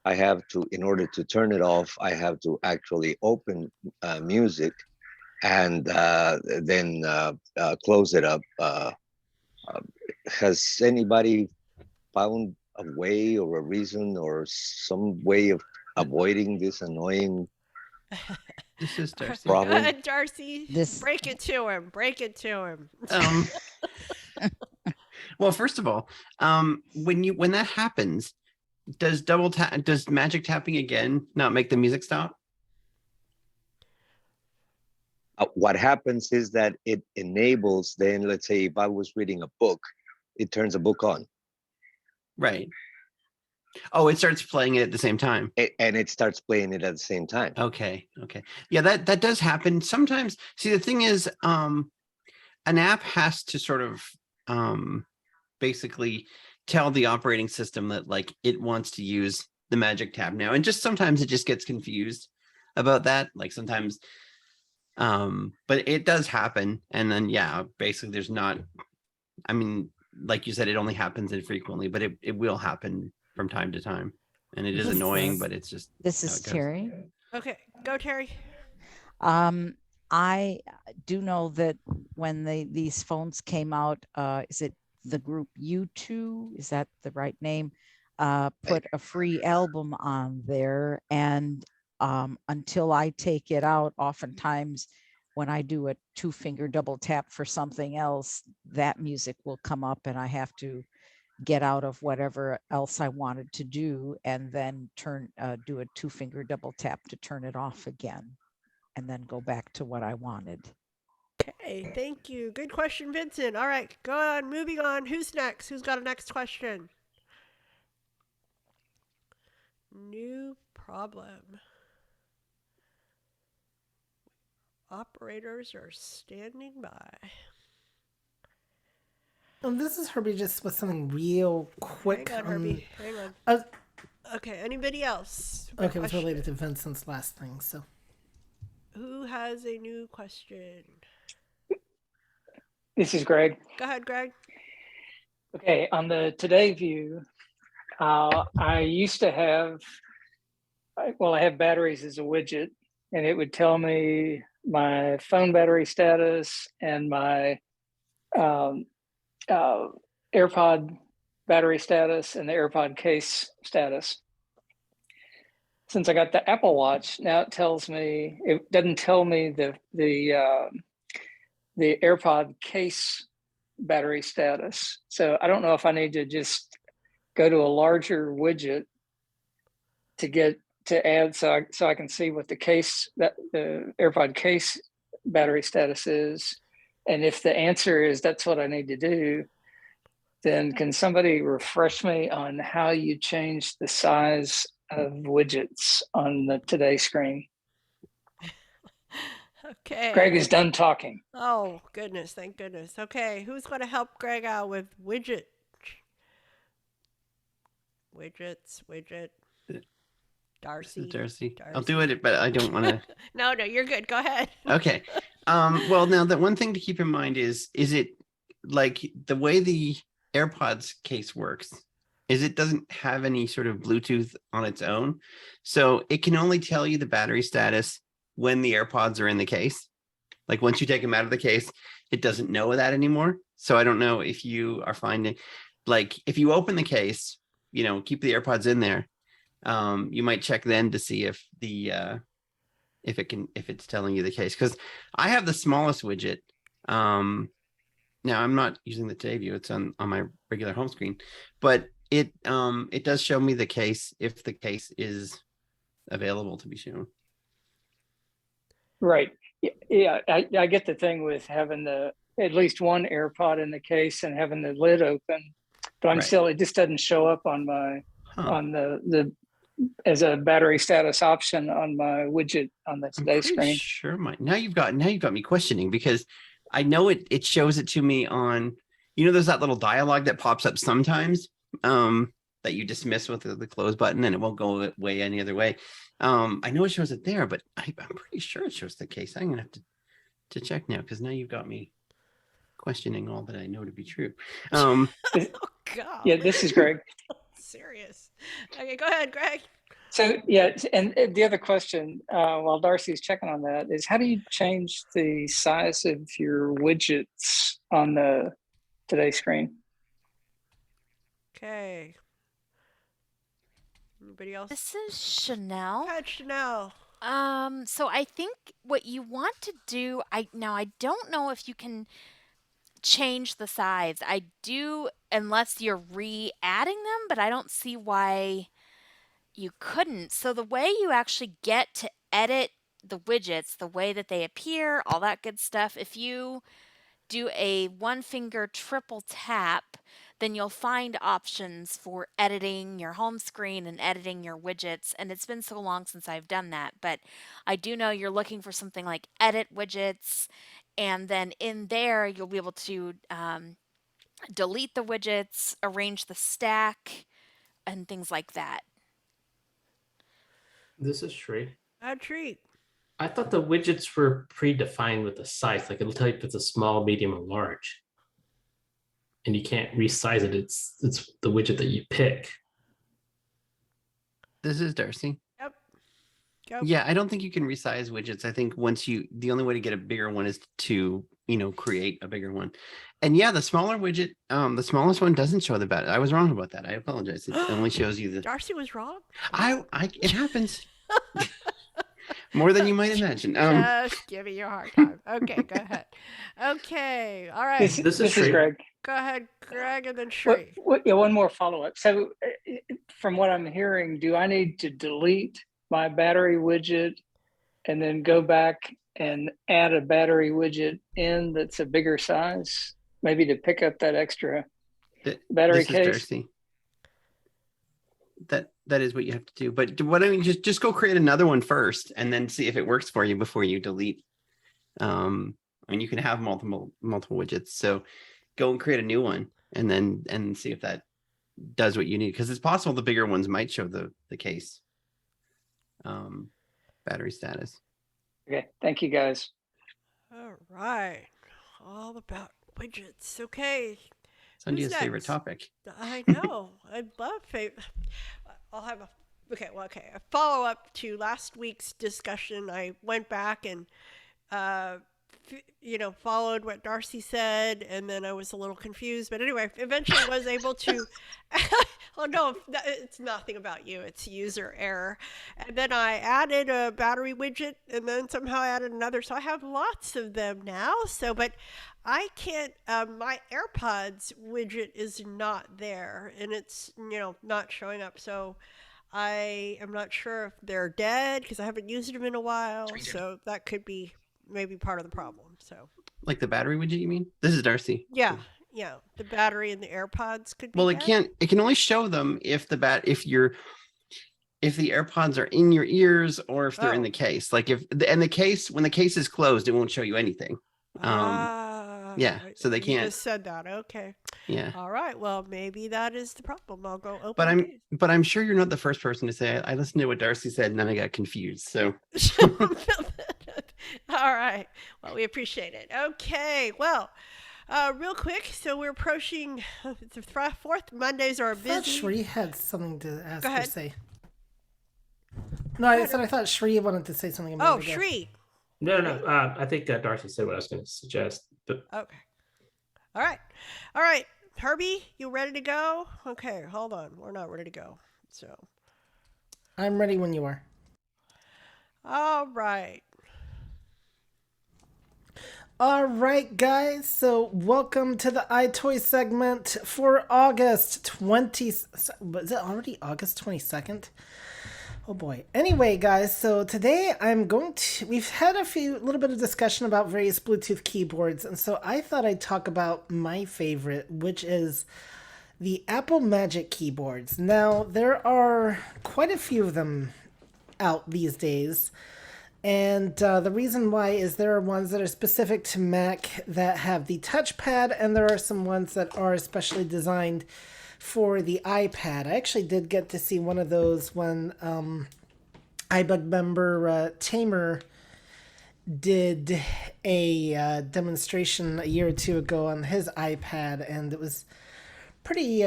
I have to, in order to turn it off, I have to actually open music and then close it up. Has anybody found a way or a reason or some way of avoiding this annoying This is Darcy. Go problem? ahead, Darcy. Break it to him. Break it to him. Well, first of all, when that happens, does magic tapping again not make the music stop? What happens is that it enables, then let's say if I was reading a book, it turns a book on. Right. Oh, it starts playing it at the same time. And it starts playing it at the same time. Okay. Yeah, that does happen sometimes. See, the thing is, an app has to sort of basically tell the operating system that like it wants to use the magic tab now, and just sometimes it just gets confused about that. Like sometimes, but it does happen, and then yeah, basically there's not. I mean, like you said, it only happens infrequently, but it will happen from time to time, and it is annoying, but it's just. This is Terry. Okay, go Terry. I do know that when these phones came out, is it the group U2? Is that the right name? Put a free album on there, and until I take it out, oftentimes when I do a 2-finger double tap for something else, that music will come up and I have to get out of whatever else I wanted to do and then do a 2-finger double tap to turn it off again and then go back to what I wanted. Okay, thank you. Good question, Vincent. All right, go on. Moving on. Who's next? Who's got a next question? New problem. Operators are standing by. This is Herbie just with something real quick. Hang on, Herbie. Hang on. Okay, anybody else? Okay, it was related to Vincent's last thing, so. Who has a new question? This is Greg. Go ahead, Greg. Okay, on the Today view, I used to have, I have batteries as a widget, and it would tell me my phone battery status and my AirPod battery status and the AirPod case status. Since I got the Apple Watch, now it tells me, it doesn't tell me the AirPod case battery status. So I don't know if I need to just go to a larger widget to add so I can see what the AirPod case battery status is. And if the answer is that's what I need to do, then can somebody refresh me on how you change the size of widgets on the Today screen? Okay. Greg is done talking. Oh, goodness. Thank goodness. Okay. Who's going to help Greg out with widget? Widget. Darcy. I'll do it, but I don't want to. No, you're good. Go ahead. Okay. Well, now the one thing to keep in mind is it like the way the AirPods case works is it doesn't have any sort of Bluetooth on its own. So it can only tell you the battery status when the AirPods are in the case. Like once you take them out of the case, it doesn't know that anymore. So I don't know if you are finding, like if you open the case, keep the AirPods in there. You might check then to see if if it's telling you the case, because I have the smallest widget. Now I'm not using the Today view; it's on my regular home screen, but it does show me the case if the case is available to be shown. Right. Yeah, I get the thing with having at least one AirPod in the case and having the lid open, but I'm still, it just doesn't show up on my on the as a battery status option on my widget on the Today screen. Sure, now you've got me questioning, because I know it shows it to me on, there's that little dialogue that pops up sometimes that you dismiss with the close button and it won't go away any other way. I know it shows it there, but I'm pretty sure it shows the case. I'm gonna have to check now, because now you've got me questioning all that I know to be true. Oh God. Yeah, this is Greg. Serious. Okay, go ahead, Greg. So yeah, and the other question, while Darcy's checking on that, is how do you change the size of your widgets on the today screen? Okay. Anybody else? This is Chanel. Hi, Chanel. So I think what you want to do, I don't know if you can change the size. I do, unless you're re-adding them, but I don't see why you couldn't. So the way you actually get to edit the widgets, the way that they appear, all that good stuff, if you do a one finger triple tap, then you'll find options for editing your home screen and editing your widgets. And it's been so long since I've done that, but I do know you're looking for something like edit widgets. And then in there, you'll be able to delete the widgets, arrange the stack, and things like that. This is Shree. A treat. I thought the widgets were predefined with the size. Like it'll tell you if it's a small, medium, or large. And you can't resize it. It's the widget that you pick. This is Darcy. Yep. Go. Yeah, I don't think you can resize widgets. I think the only way to get a bigger one is to, create a bigger one. And yeah, the smaller widget, the smallest one doesn't show the bad. I was wrong about that. I apologize. It only shows you the. Darcy was wrong. It happens. More than you might imagine. Just give me your hard time. Okay, go ahead. Okay, all right. This is Greg. Go ahead, Greg, and then Shree. Yeah, one more follow-up. So from what I'm hearing, do I need to delete my battery widget and then go back and add a battery widget in that's a bigger size, maybe to pick up that extra battery case? Darcy. That is what you have to do. But why don't you just go create another one first and then see if it works for you before you delete. You can have multiple widgets. So go and create a new one and see if that does what you need. Because it's possible the bigger ones might show the case battery status. Okay, thank you guys. All right, all about widgets. Okay. Sandhya's favorite topic. I know. I love favorite. I'll have a follow up to last week's discussion. I went back and followed what Darcy said, and then I was a little confused. But anyway, eventually was able to. Oh no, it's nothing about you. It's user error. And then I added a battery widget, and then somehow I added another. So I have lots of them now. But I can't. My AirPods widget is not there, and it's not showing up. So I am not sure if they're dead because I haven't used them in a while. So that could be maybe part of the problem. So like the battery widget, you mean? This is Darcy. Yeah, the battery and the AirPods could be. Well, dead. it can only show them if the AirPods are in your ears or if they're in the case. Like when the case is closed, it won't show you anything. Yeah, so they can't. You just said that. Okay. Yeah. All right. Well, maybe that is the problem. I'll go open. But I'm sure you're not the first person to say it. I listened to what Darcy said and then I got confused. So. All right. Well, we appreciate it. Okay. Well, real quick. So we're approaching the fourth. Mondays are busy. I thought Shree had something to ask Go ahead. or say. No, I thought Shree wanted to say something. Oh, Shree. No. I think Darcy said what I was going to suggest. But... Okay. All right. Herbie, you ready to go? Okay, hold on. We're not ready to go. So. I'm ready when you are. All right. All right, guys. So welcome to the iToy segment for August 20. Is it already August 22nd? Oh boy. Anyway, guys, so today we've had little bit of discussion about various Bluetooth keyboards, and so I thought I'd talk about my favorite, which is the Apple Magic keyboards. Now, there are quite a few of them out these days, and the reason why is there are ones that are specific to Mac that have the touchpad, and there are some ones that are especially designed for the iPad. I actually did get to see one of those when iBUG member Tamer did a demonstration a year or two ago on his iPad, and it was pretty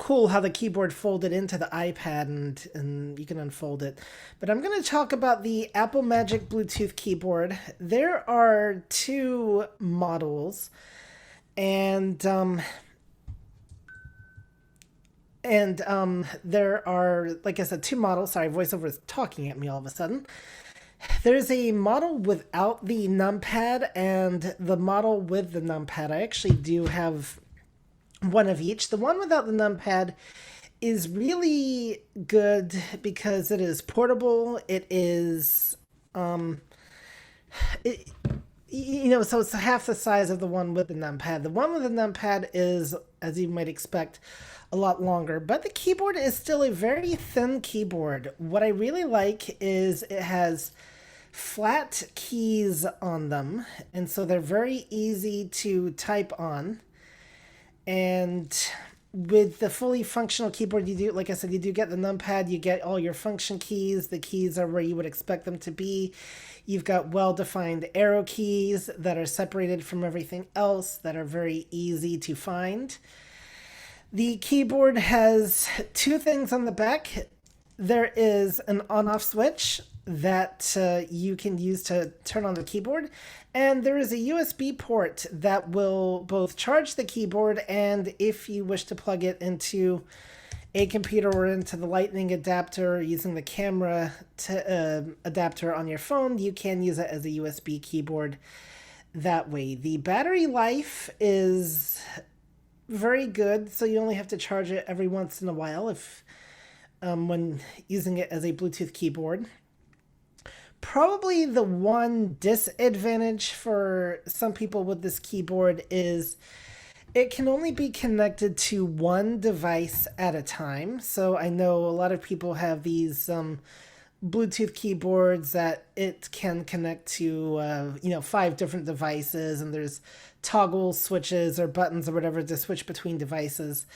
cool how the keyboard folded into the iPad and you can unfold it. But I'm going to talk about the Apple Magic Bluetooth keyboard. There are two models, and there are, like I said, two models. Sorry, VoiceOver is talking at me all of a sudden. There's a model without the numpad and the model with the numpad. I actually do have one of each. The one without the numpad is really good because it is portable. It is, so it's half the size of the one with the numpad. The one with the numpad is, as you might expect, a lot longer, but the keyboard is still a very thin keyboard. What I really like is it has flat keys on them, and so they're very easy to type on. And with the fully functional keyboard, you do, like I said, you do get the numpad, you get all your function keys. The keys are where you would expect them to be. You've got well-defined arrow keys that are separated from everything else that are very easy to find. The keyboard has two things on the back. There is an on-off switch that you can use to turn on the keyboard, and there is a USB port that will both charge the keyboard, and if you wish to plug it into a computer or into the lightning adapter using the camera adapter on your phone, you can use it as a USB keyboard that way. The battery life is very good, so you only have to charge it every once in a while if when using it as a Bluetooth keyboard. Probably the one disadvantage for some people with this keyboard is it can only be connected to one device at a time. So I know a lot of people have these Bluetooth keyboards that it can connect to 5 different devices, and there's toggle switches or buttons or whatever to switch between devices.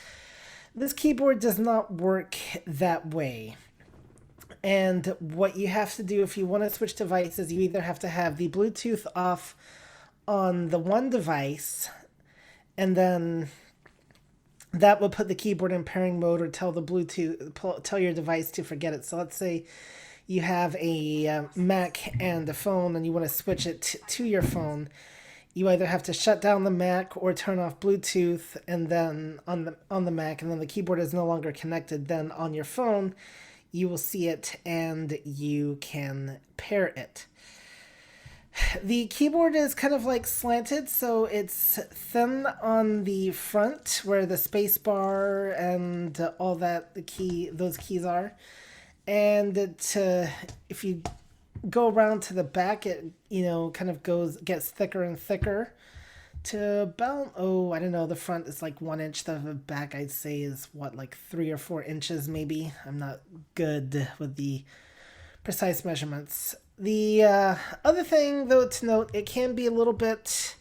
This keyboard does not work that way. And what you have to do if you want to switch devices, you either have to have the Bluetooth off on the one device, and then that will put the keyboard in pairing mode or tell your device to forget it. So let's say you have a Mac and a phone and you want to switch it to your phone. You either have to shut down the Mac or turn off Bluetooth, and then on the Mac, and then the keyboard is no longer connected. Then on your phone, you will see it and you can pair it. The keyboard is kind of like slanted, so it's thin on the front where the space bar and all that those keys are. And if you go around to the back, it kind of gets thicker and thicker to about, I don't know, the front is like 1 inch. The back, I'd say, is like 3 or 4 inches maybe. I'm not good with the precise measurements. The other thing, though, to note, it can be a little bit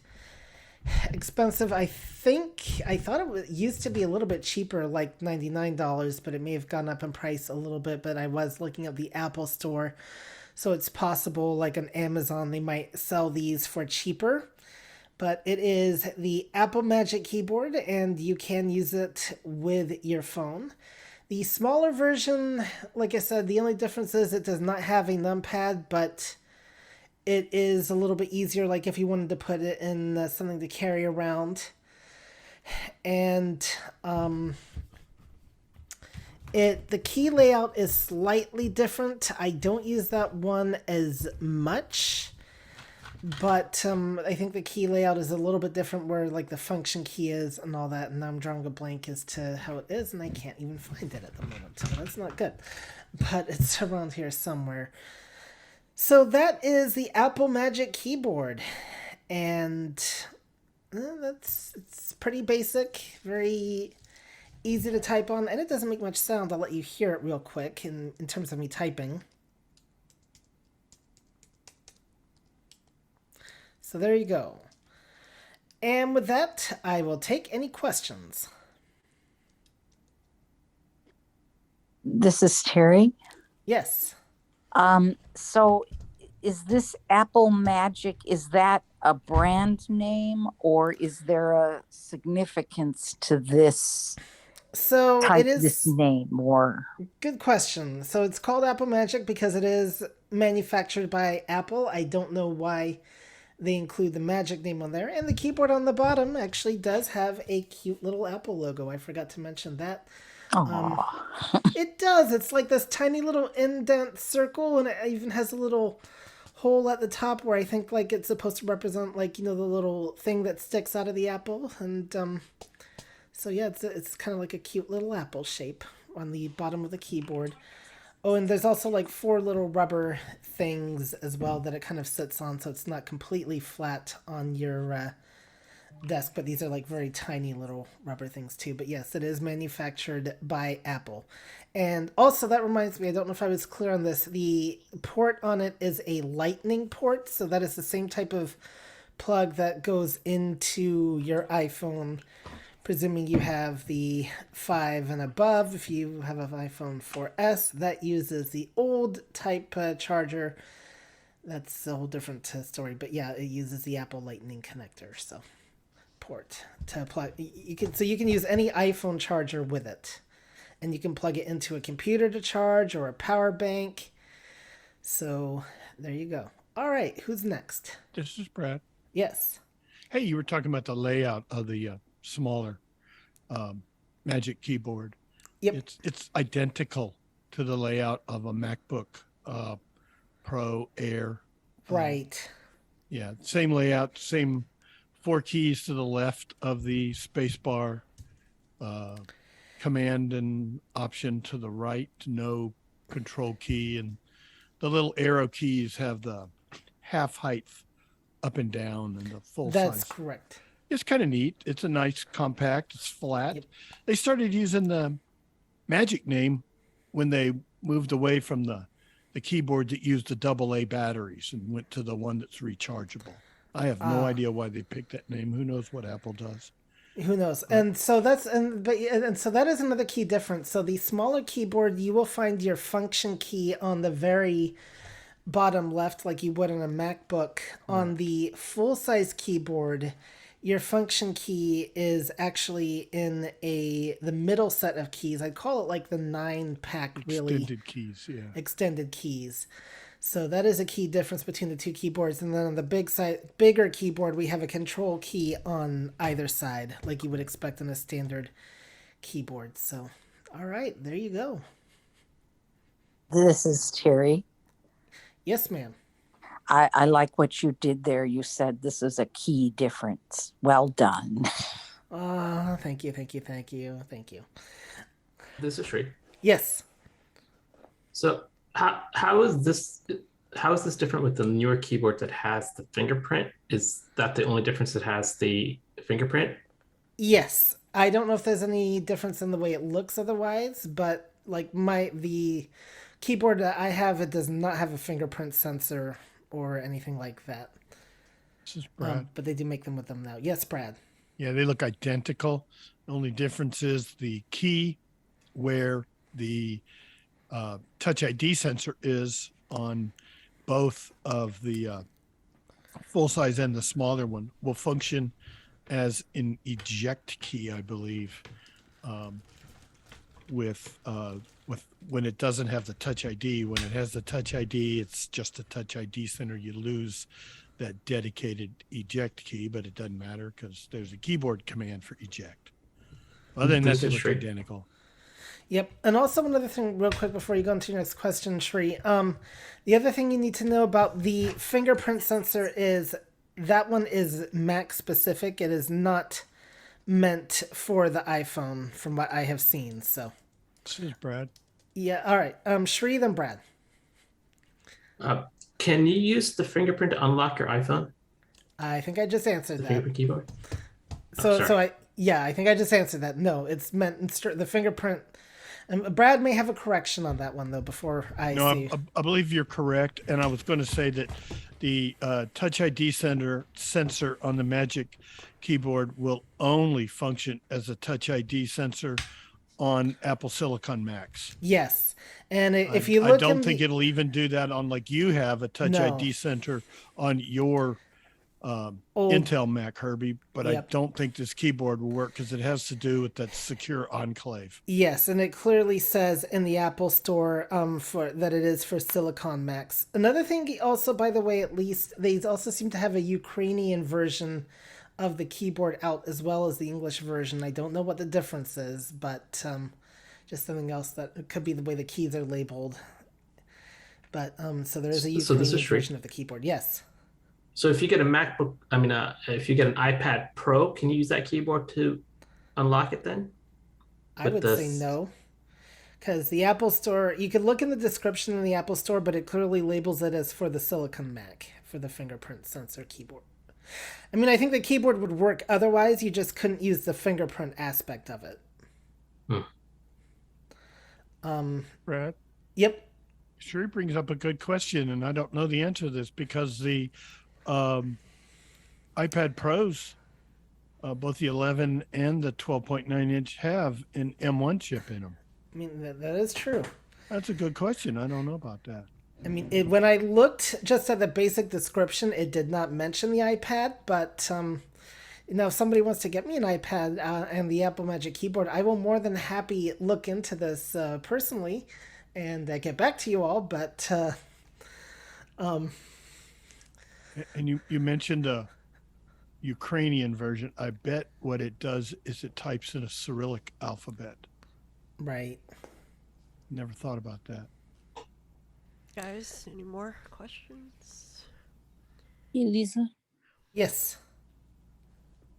expensive. I thought it used to be a little bit cheaper, like $99, but it may have gone up in price a little bit. But I was looking at the Apple Store, so it's possible, like on Amazon, they might sell these for cheaper. But it is the Apple Magic Keyboard, and you can use it with your phone. The smaller version, like I said, the only difference is it does not have a numpad, but it is a little bit easier, like if you wanted to put it in something to carry around. And the key layout is slightly different. I don't use that one as much, but I think the key layout is a little bit different where like the function key is and all that, and I'm drawing a blank as to how it is, and I can't even find it at the moment, so that's not good. But it's around here somewhere. So that is the Apple Magic Keyboard, and it's pretty basic, very easy to type on, and it doesn't make much sound. I'll let you hear it real quick in terms of me typing. So there you go. And with that, I will take any questions. This is Terry. Yes. So is this Apple Magic, is that a brand name, or is there a significance to this So type it is this name or good question. So it's called Apple Magic because it is manufactured by Apple. I don't know why they include the Magic name on there. And the keyboard on the bottom actually does have a cute little Apple logo. I forgot to mention that. It does. It's like this tiny little indent circle, and it even has a little hole at the top where I think like it's supposed to represent like the little thing that sticks out of the apple. And so yeah, it's kind of like a cute little apple shape on the bottom of the keyboard. Oh, and there's also like 4 little rubber things as well that it kind of sits on, so it's not completely flat on your desk, but these are like very tiny little rubber things too. But yes, it is manufactured by Apple. And also, that reminds me, I don't know if I was clear on this, the port on it is a lightning port, so that is the same type of plug that goes into your iPhone, presuming you have the 5 and above. If you have an iPhone 4S, that uses the old type charger. That's a whole different story, but yeah, it uses the Apple Lightning connector, so port to plug. You can use any iPhone charger with it, and you can plug it into a computer to charge or a power bank. So there you go. All right, who's next? This is Brad. Yes. Hey, you were talking about the layout of the smaller Magic keyboard. Yep. It's identical to the layout of a MacBook Pro Air. Right. Yeah, same layout, same 4 keys to the left of the space bar, command and option to the right, no control key, and the little arrow keys have the half height up and down and the full size. That's correct. It's kind of neat. It's a nice compact. It's flat. Yep. They started using the Magic name when they moved away from the keyboard that used the AA batteries and went to the one that's rechargeable. I have no idea why they picked that name. Who knows what Apple does? Who knows? And so so that is another key difference. So the smaller keyboard, you will find your function key on the very bottom left, like you would on a MacBook. On the full size keyboard, your function key is actually in the middle set of keys. I'd call it like the 9-pack, really. Extended keys, yeah. Extended keys. So that is a key difference between the 2 keyboards. And then on the bigger keyboard, we have a control key on either side, like you would expect on a standard keyboard. So, all right, there you go. this is Terry. Yes, ma'am. I like what you did there. You said this is a key difference. Well done. Oh, thank you. This is Sri. Yes. So how is this different with the newer keyboard that has the fingerprint? Is that the only difference that has the fingerprint? Yes. I don't know if there's any difference in the way it looks otherwise, but like the keyboard that I have, it does not have a fingerprint sensor or anything like that. This is Brad. But they do make them with them now. Yes, Brad. Yeah, they look identical. The only difference is the key where the Touch ID sensor is on both of the full size and the smaller one will function as an eject key, I believe, with when it doesn't have the Touch ID. When it has the Touch ID, it's just a Touch ID center. You lose that dedicated eject key, but it doesn't matter because there's a keyboard command for eject. Other than that, they look identical. Yep. And also another thing real quick before you go into your next question, Shri. The other thing you need to know about the fingerprint sensor is that one is Mac specific. It is not meant for the iPhone from what I have seen. So this is Brad. Yeah, all right. Shri, then Brad. Can you use the fingerprint to unlock your iPhone? I think I just answered The that. fingerprint keyboard? I think I just answered that. No, it's meant the fingerprint. And Brad may have a correction on that one though before I see. I believe you're correct, and I was going to say that the Touch ID sensor on the Magic keyboard will only function as a Touch ID sensor on Apple Silicon Macs. Yes, and if you look, I don't think it'll even do that on like you have a Touch No. ID sensor on your Intel Mac, Herbie, but I Yep. don't think this keyboard will work because it has to do with that secure enclave. Yes, and it clearly says in the Apple Store for that it is for Silicon Macs. Another thing, also, by the way, at least they also seem to have a Ukrainian version of the keyboard out as well as the English version. I don't know what the difference is, but just something else that could be the way the keys are labeled. But so there is a So this Ukrainian is free. version of the keyboard. Yes. So if you get a MacBook, if you get an iPad Pro, can you use that keyboard to unlock it then? I would say no. Because the Apple Store, you could look in the description in the Apple Store, but it clearly labels it as for the Silicon Mac, for the fingerprint sensor keyboard. I mean, I think the keyboard would work otherwise, you just couldn't use the fingerprint aspect of it. Brad? Yep. Sure, brings up a good question, and I don't know the answer to this because the iPad Pros, both the 11 and the 12.9 inch have an M1 chip in them. I mean, that is true. That's a good question. I don't know about that. I mean, when I looked just at the basic description, it did not mention the iPad, but if somebody wants to get me an iPad and the Apple Magic Keyboard, I will more than happy look into this personally and get back to you all. But and you mentioned a Ukrainian version. I bet what it does is it types in a Cyrillic alphabet. Right. Never thought about that. Guys, any more questions? Hey, Lisa. Yes.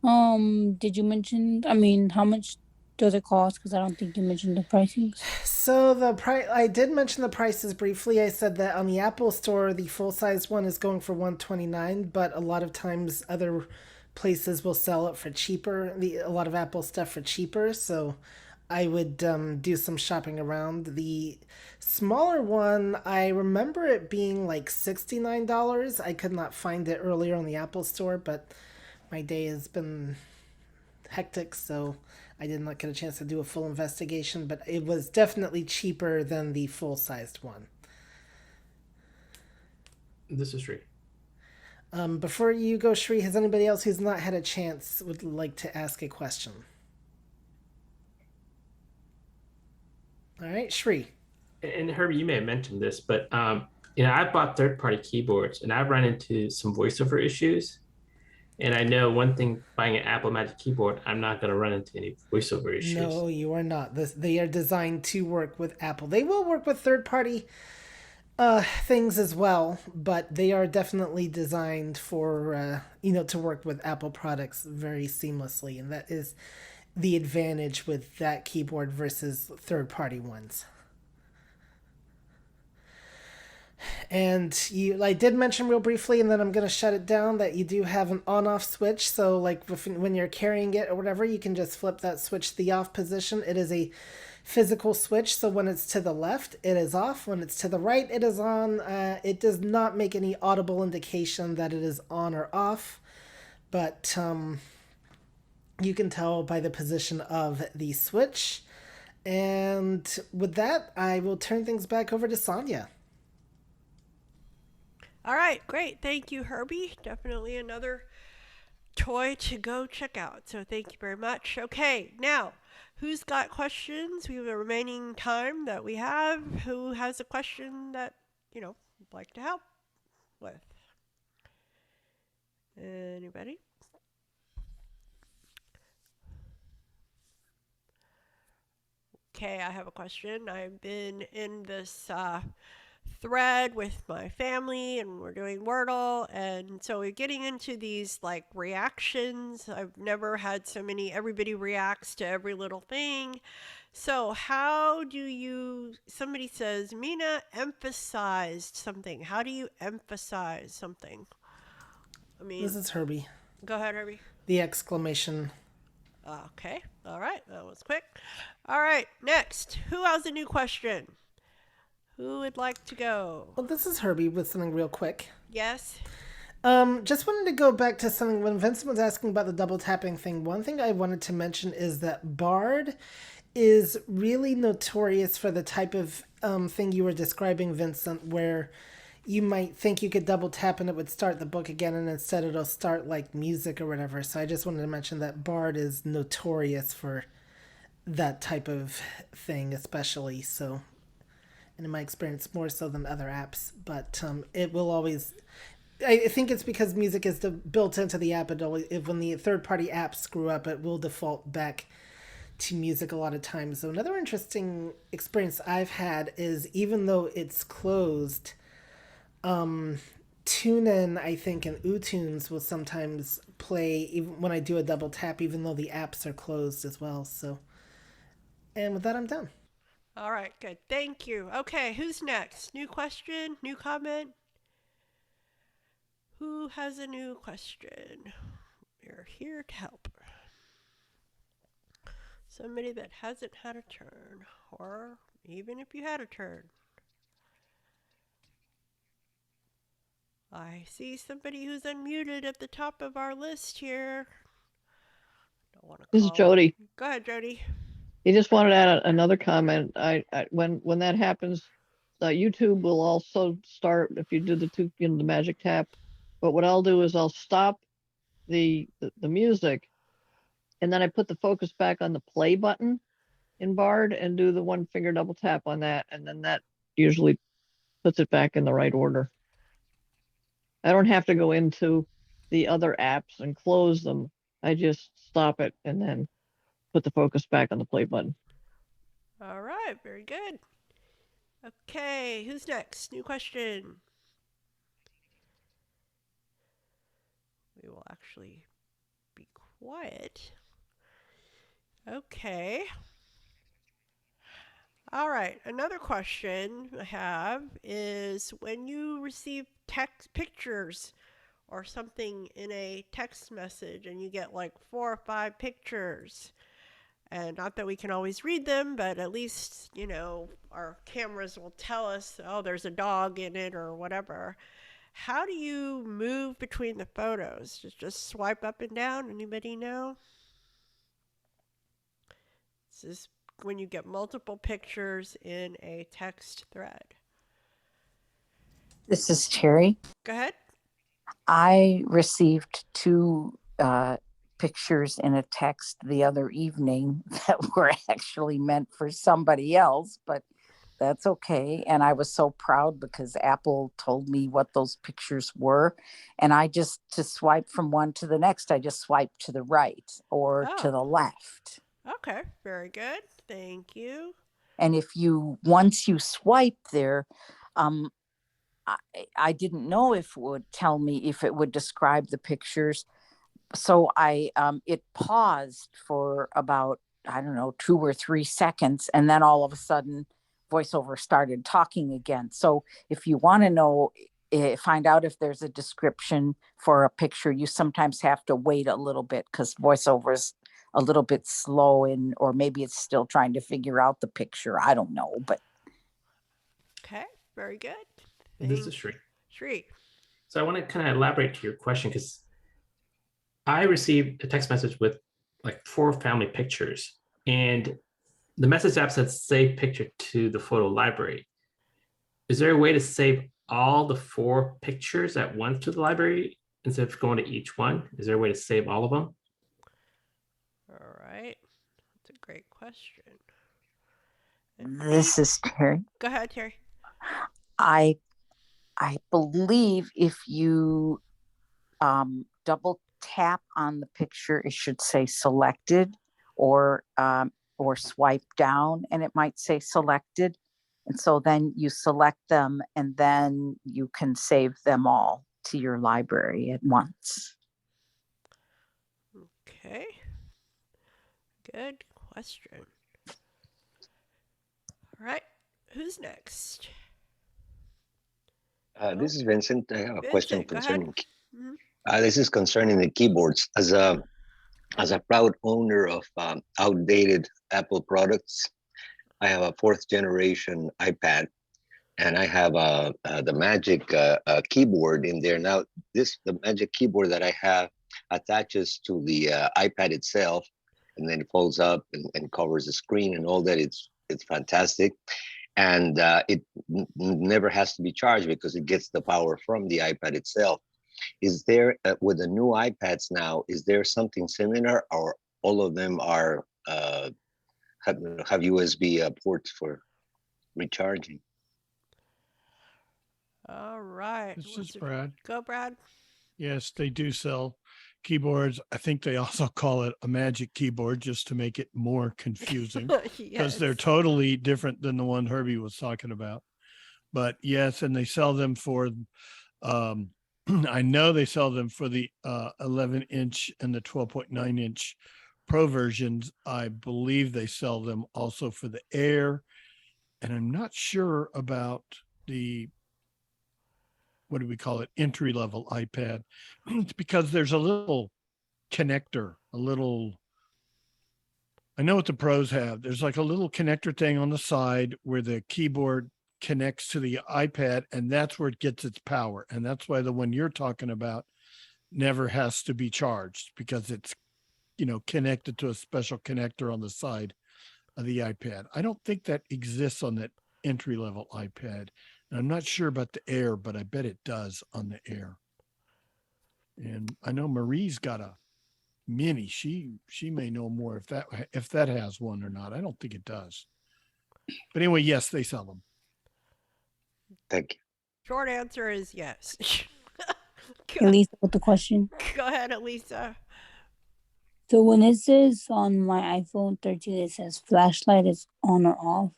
Did you mention? I mean, how much does it cost? Because I don't think you mentioned the pricings. So the price, I did mention the prices briefly. I said that on the Apple Store, the full-size one is going for $129, but a lot of times other places will sell it for cheaper. A lot of Apple stuff for cheaper. So I would do some shopping around. The smaller one, I remember it being like $69. I could not find it earlier on the Apple Store, but my day has been hectic, so I did not get a chance to do a full investigation, but it was definitely cheaper than the full-sized one. This is Shri. Before you go, Shri, has anybody else who's not had a chance would like to ask a question? All right, Shri. And Herbie, you may have mentioned this, but I bought third-party keyboards, and I've run into some voiceover issues. And I know one thing, buying an Apple Magic Keyboard, I'm not going to run into any voiceover issues. No, you are not. They are designed to work with Apple. They will work with third-party things as well, but they are definitely designed for to work with Apple products very seamlessly, and that is the advantage with that keyboard versus third-party ones. And I did mention real briefly, and then I'm going to shut it down, that you do have an on-off switch. So like when you're carrying it or whatever, you can just flip that switch to the off position. It is a physical switch, so when it's to the left, it is off. When it's to the right, it is on. It does not make any audible indication that it is on or off, but you can tell by the position of the switch. And with that, I will turn things back over to Sandhya. All right, great. Thank you, Herbie. Definitely another toy to go check out. So thank you very much. Okay, now, who's got questions? We have a remaining time that we have. Who has a question that, would like to help with? Anybody? Okay, I have a question. I've been in this thread with my family and we're doing Wordle, and so we're getting into these like reactions. I've never had so many, everybody reacts to every little thing. So how do you, somebody says, Mina emphasized something. How do you emphasize something? I mean, This is Herbie. Go ahead, Herbie. The exclamation. Okay, all right, that was quick. All right, next, who has a new question? Who would like to go? Well, this is Herbie with something real quick. Yes. Just wanted to go back to something when Vincent was asking about the double tapping thing. One thing I wanted to mention is that Bard is really notorious for the type of thing you were describing, Vincent, where you might think you could double tap and it would start the book again, and instead it'll start like music or whatever. So I just wanted to mention that Bard is notorious for that type of thing, especially. So, and in my experience, more so than other apps. But it will always. I think it's because music is built into the app. When the third-party apps screw up, it will default back to music a lot of times. So another interesting experience I've had is even though it's closed, TuneIn, I think, and uTunes will sometimes play even when I do a double tap, even though the apps are closed as well. So, and with that, I'm done. All right, good. Thank you. Okay, who's next? New question? New comment? Who has a new question? We're here to help. Somebody that hasn't had a turn, or even if you had a turn. I see somebody who's unmuted at the top of our list here. Don't want to This is call. Jody. Go ahead, Jody. He just wanted to add another comment. When that happens, YouTube will also start if you do the magic tap. But what I'll do is I'll stop the music, and then I put the focus back on the play button in Bard and do the one finger double tap on that, and then that usually puts it back in the right order. I don't have to go into the other apps and close them. I just stop it and then put the focus back on the play button. All right, very good. Okay, who's next? New question. We will actually be quiet. Okay. All right, another question I have is when you receive text pictures or something in a text message and you get like 4 or 5 pictures, and not that we can always read them, but at least, our cameras will tell us, oh, there's a dog in it or whatever. How do you move between the photos? Just swipe up and down? Anybody know? This is when you get multiple pictures in a text thread. This is Terry. Go ahead. I received 2 pictures in a text the other evening that were actually meant for somebody else, but that's okay. And I was so proud because Apple told me what those pictures were. And to swipe from one to the next, I just swipe to the right or to the left. Okay, very good. Thank you. And once you swipe there, I didn't know if it would tell me if it would describe the pictures. So it paused for about, 2 or 3 seconds. And then all of a sudden VoiceOver started talking again. So if you want to know, find out if there's a description for a picture, you sometimes have to wait a little bit because VoiceOver is a little bit slow or maybe it's still trying to figure out the picture. I don't know, but. Okay, very good. This is Shri. Shri. So I want to kind of elaborate to your question because I received a text message with like 4 family pictures, and the message app says save picture to the photo library. Is there a way to save all the 4 pictures at once to the library instead of going to each one? Is there a way to save all of them? All right. That's a great question. This is Terry. Go ahead, Terry. I believe if you double tap on the picture, it should say selected, or swipe down and it might say selected. And so then you select them and then you can save them all to your library at once. Okay. Good question. All right. Who's next? This is Vincent. I have a question concerning. Mm-hmm. This is concerning the keyboards. As a proud owner of outdated Apple products, I have a 4th generation iPad, and I have the Magic keyboard in there. Now, the Magic keyboard that I have attaches to the iPad itself, and then it folds up and covers the screen and all that. It's fantastic. and never has to be charged because it gets the power from the iPad itself. Is there, with the new iPads now, is there something similar, or all of them are have USB ports for recharging? All right. This is Brad. Go, Brad. Yes, they do sell keyboards. I think they also call it a magic keyboard just to make it more confusing, because they're totally different than the one Herbie was talking about. But yes, and they sell them for, I know they sell them for the 11-inch and the 12.9-inch Pro versions. I believe they sell them also for the Air. And I'm not sure about the, what do we call it, entry level iPad, because there's a little connector, I know what the pros have. There's like a little connector thing on the side where the keyboard connects to the iPad, and that's where it gets its power. And that's why the one you're talking about never has to be charged, because it's, connected to a special connector on the side of the iPad. I don't think that exists on that entry level iPad. And I'm not sure about the Air, but I bet it does on the Air. And I know Marie's got a Mini. She may know more if that has one or not. I don't think it does. But anyway, yes, they sell them. Thank you. Short answer is yes. Elisa with the question. Go ahead, Elisa. So when it says on my iPhone 13, it says flashlight is on or off.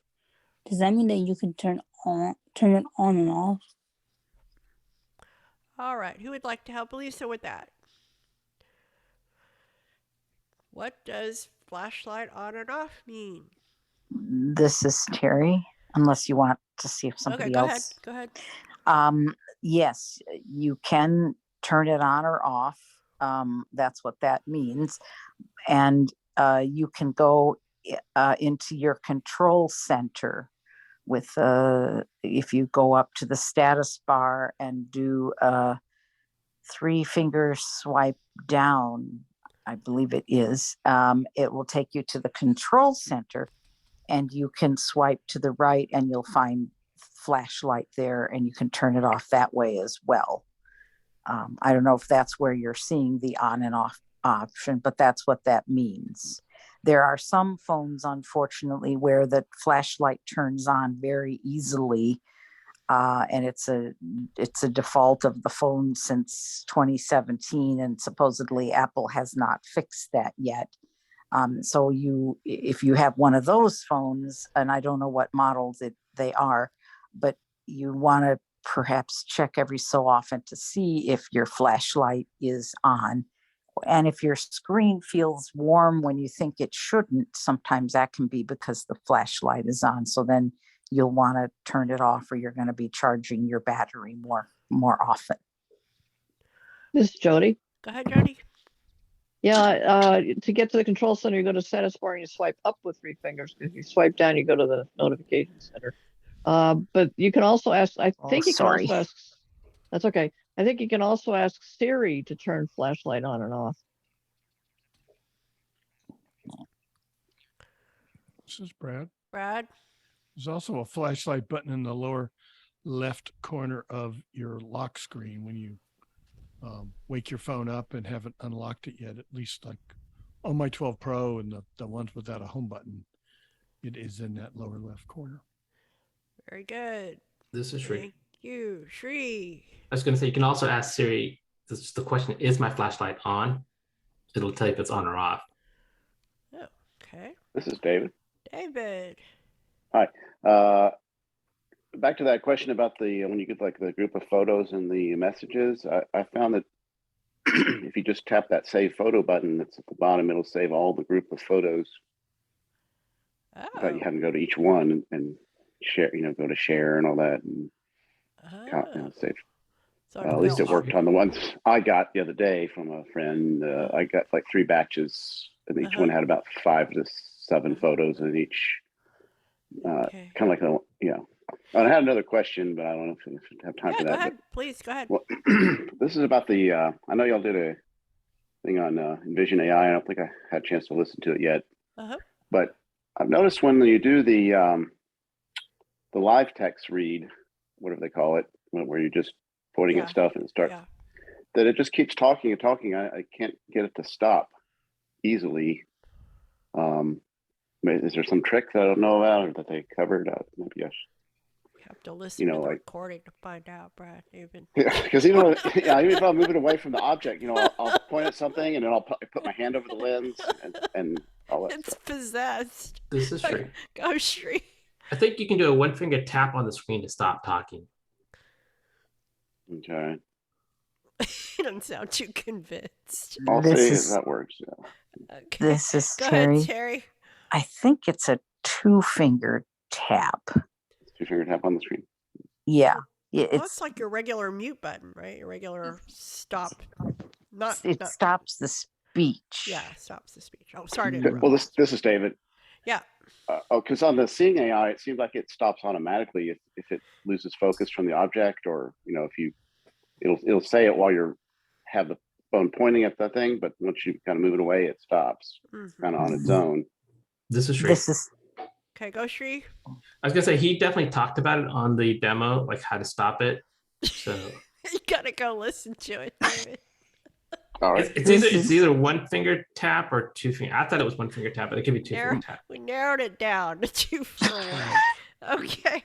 Does that mean that you can turn it on and off? All right. Who would like to help Elisa with that? What does flashlight on and off mean? This is Terry, unless you want to see if somebody else. Go ahead. Yes, you can turn it on or off. That's what that means. And you can go into your control center with, if you go up to the status bar and do a 3-finger swipe down, I believe it is, it will take you to the control center, and you can swipe to the right and you'll find flashlight there, and you can turn it off that way as well. I don't know if that's where you're seeing the on and off option, but that's what that means. There are some phones, unfortunately, where the flashlight turns on very easily, and it's a default of the phone since 2017, and supposedly Apple has not fixed that yet. So if you have one of those phones, and I don't know what models they are, but you want to perhaps check every so often to see if your flashlight is on. And if your screen feels warm when you think it shouldn't, sometimes that can be because the flashlight is on. So then you'll want to turn it off, or you're going to be charging your battery more often. This is Jody. Go ahead, Jody. Yeah, to get to the control center, you go to status bar and you swipe up with 3 fingers. If you swipe down, you go to the notification center. But you can also ask, I think you can also ask, that's okay. I think you can also ask Siri to turn flashlight on and off. This is Brad. Brad. There's also a flashlight button in the lower left corner of your lock screen when you wake your phone up and haven't unlocked it yet. At least like on my 12 Pro and the ones without a home button, it is in that lower left corner. Very good. This is Shri. Thank you, Shri. I was going to say, you can also ask Siri, the question, is my flashlight on? It'll tell you if it's on or off. Oh, okay. This is David. David. Hi. Back to that question about when you get like the group of photos and the messages, I found that if you just tap that save photo button that's at the bottom, it'll save all the group of photos. But you have to go to each one and share, go to share and all that and save. So at least it worked on the ones I got the other day from a friend. I got like 3 batches, and each one had about 5 to 7 photos in each. Kind of like I had another question, but I don't know if we have time for that. Go ahead. Please, go ahead. Well, this is about the, I know y'all did a thing on Envision AI. I don't think I had a chance to listen to it yet. But I've noticed when you do the the live text read, whatever they call it, where you're just pointing at stuff and it starts, that it just keeps talking and talking. I can't get it to stop easily. Is there some trick that I don't know about or that they covered? Maybe I should. You have to listen to the recording to find out, Brad. Because even if I'm moving away from the object, I'll point at something and then I'll put my hand over the lens and all that. It's possessed. This is true. Go Shree. I think you can do a one finger tap on the screen to stop talking. Okay. You don't sound too convinced. I'll see if that works. Yeah. Okay. This is Go Terry. ahead, Terry. I think it's a 2-finger tap. 2-finger tap on the screen. Yeah. It's like your regular mute button, right? Your regular stop. It stops the speech. Yeah, stops the speech. Oh, sorry to interrupt. Well, this is David. Yeah. Because on the Seeing AI, it seems like it stops automatically if it loses focus from the object, or if it'll say it while you have the phone pointing at the thing, but once you kind of move it away, it stops kind of on its own. This is Shree. Okay, go Shree. I was gonna say he definitely talked about it on the demo, like how to stop it. So you gotta go listen to it, David. All right. It's either one finger tap or 2 finger. I thought it was one finger tap, but it could be 2 finger tap. We narrowed it down to 2 for 1. Okay.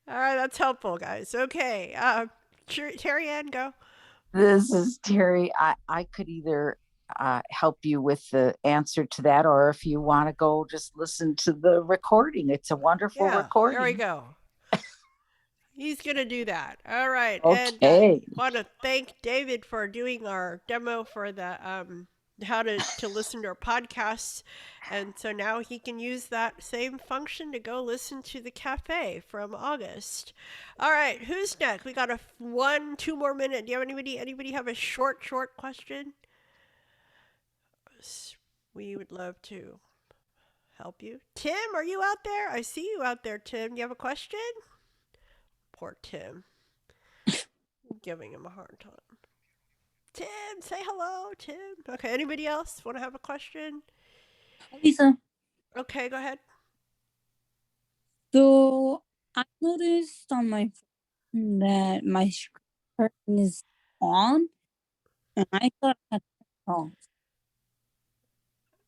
All right, that's helpful, guys. Okay. Terry Ann, go. This is Terry. I could either help you with the answer to that, or if you want to go just listen to the recording. It's a wonderful recording. There we go. He's going to do that. All right. Okay. And want to thank David for doing our demo for the how to listen to our podcasts. And so now he can use that same function to go listen to the cafe from August. All right. Who's next? We got 2 more minutes. Do you have anybody have a short question? We would love to help you. Tim, are you out there? I see you out there, Tim. Do you have a question? Poor Tim. I'm giving him a hard time. Tim, say hello, Tim. Okay, anybody else want to have a question? Lisa. Okay, go ahead. So I noticed on my phone that my screen curtain is on, and I thought I had it off.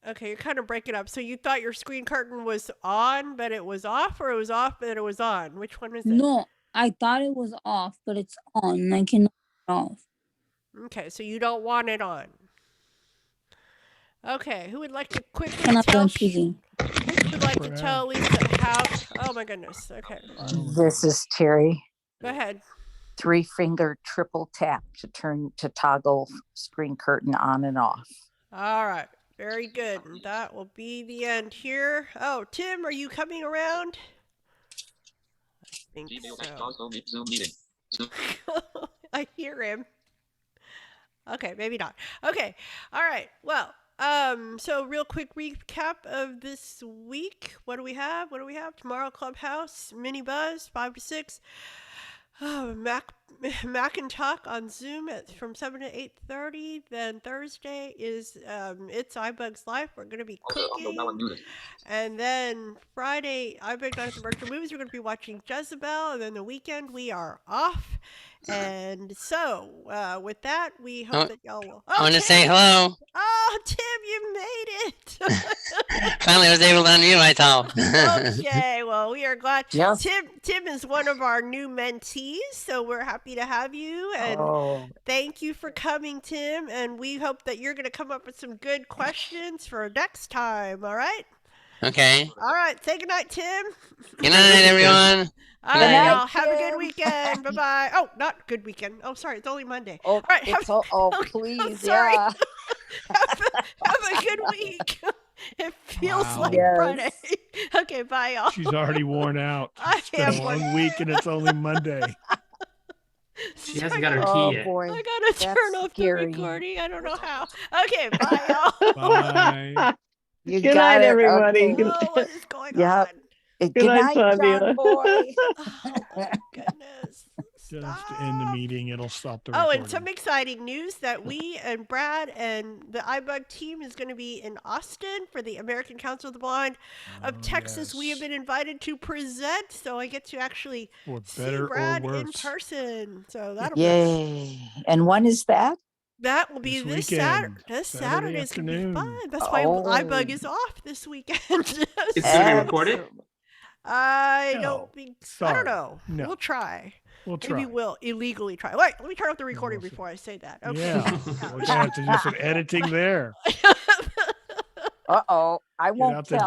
Okay, you're kind of breaking up. So you thought your screen curtain was on, but it was off, or it was off, but it was on? Which one is it? No, I thought it was off, but it's on, and I can knock it off. Okay, so you don't want it on. Okay, who would like to quickly And I'm tell? done choosing. Who would like to tell Lisa how? Oh my goodness. Okay. This is Terry. Go ahead. 3-finger triple tap to toggle screen curtain on and off. All right. Very good. And that will be the end here. Oh, Tim, are you coming around? I think so. I hear him. Okay, maybe not. Okay. All right. Well, so real quick recap of this week. What do we have? Tomorrow, Clubhouse, Mini Buzz, 5 to 6. Mac and Talk on Zoom from 7 to 8:30. Then Thursday is it's iBUG's Life. We're going to be cooking. And then Friday, iBUG Night at the Virtual Movies. We're going to be watching Jezebel. And then the weekend, we are off. And so, with that, we hope that y'all will. I want to say hello. Oh, Tim, you made it. Finally, I was able to unmute myself. Okay, well, we are glad. Yes. Tim is one of our new mentees, so we're happy to have you. And thank you for coming, Tim. And we hope that you're going to come up with some good questions for next time. All right? Okay. All right. Say goodnight, Tim. Good night, everyone. All right, y'all. Have a good weekend. Bye-bye. Oh, not good weekend. Oh, sorry. It's only Monday. Oh, all right. Please. I'm sorry. Yeah. have a good week. It feels like Yes. Friday. Okay, bye, y'all. She's already worn out. I It's been am a long week and it's only Monday. She hasn't got her tea yet. Boy. I gotta turn off scary. the recording. I don't know how. Okay, bye, y'all. Bye. You Good got night, it. everybody. Okay. Oh, what is going Yep. on? Good night, Fabiola. John boy. Oh, my goodness. Just to end the meeting, it'll stop the Oh, recording. and some exciting news that we and Brad and the iBUG team is going to be in Austin for the American Council of the Blind of Texas. We have been invited to present, so I get to actually see better or Brad in worse. person. So that'll be Yay. And when is that? that will be this Saturday. weekend, This Saturday Saturday's going to be afternoon. fun. That's why iBUG is off this weekend. It's going to be recorded. I No, don't think. I sorry. don't know. No. We'll try. We'll Maybe try. we'll illegally try. Wait, let me turn off the recording before I say that. Okay. Yeah, we're gonna have to do some editing there. Uh-oh. I Get won't out the tell.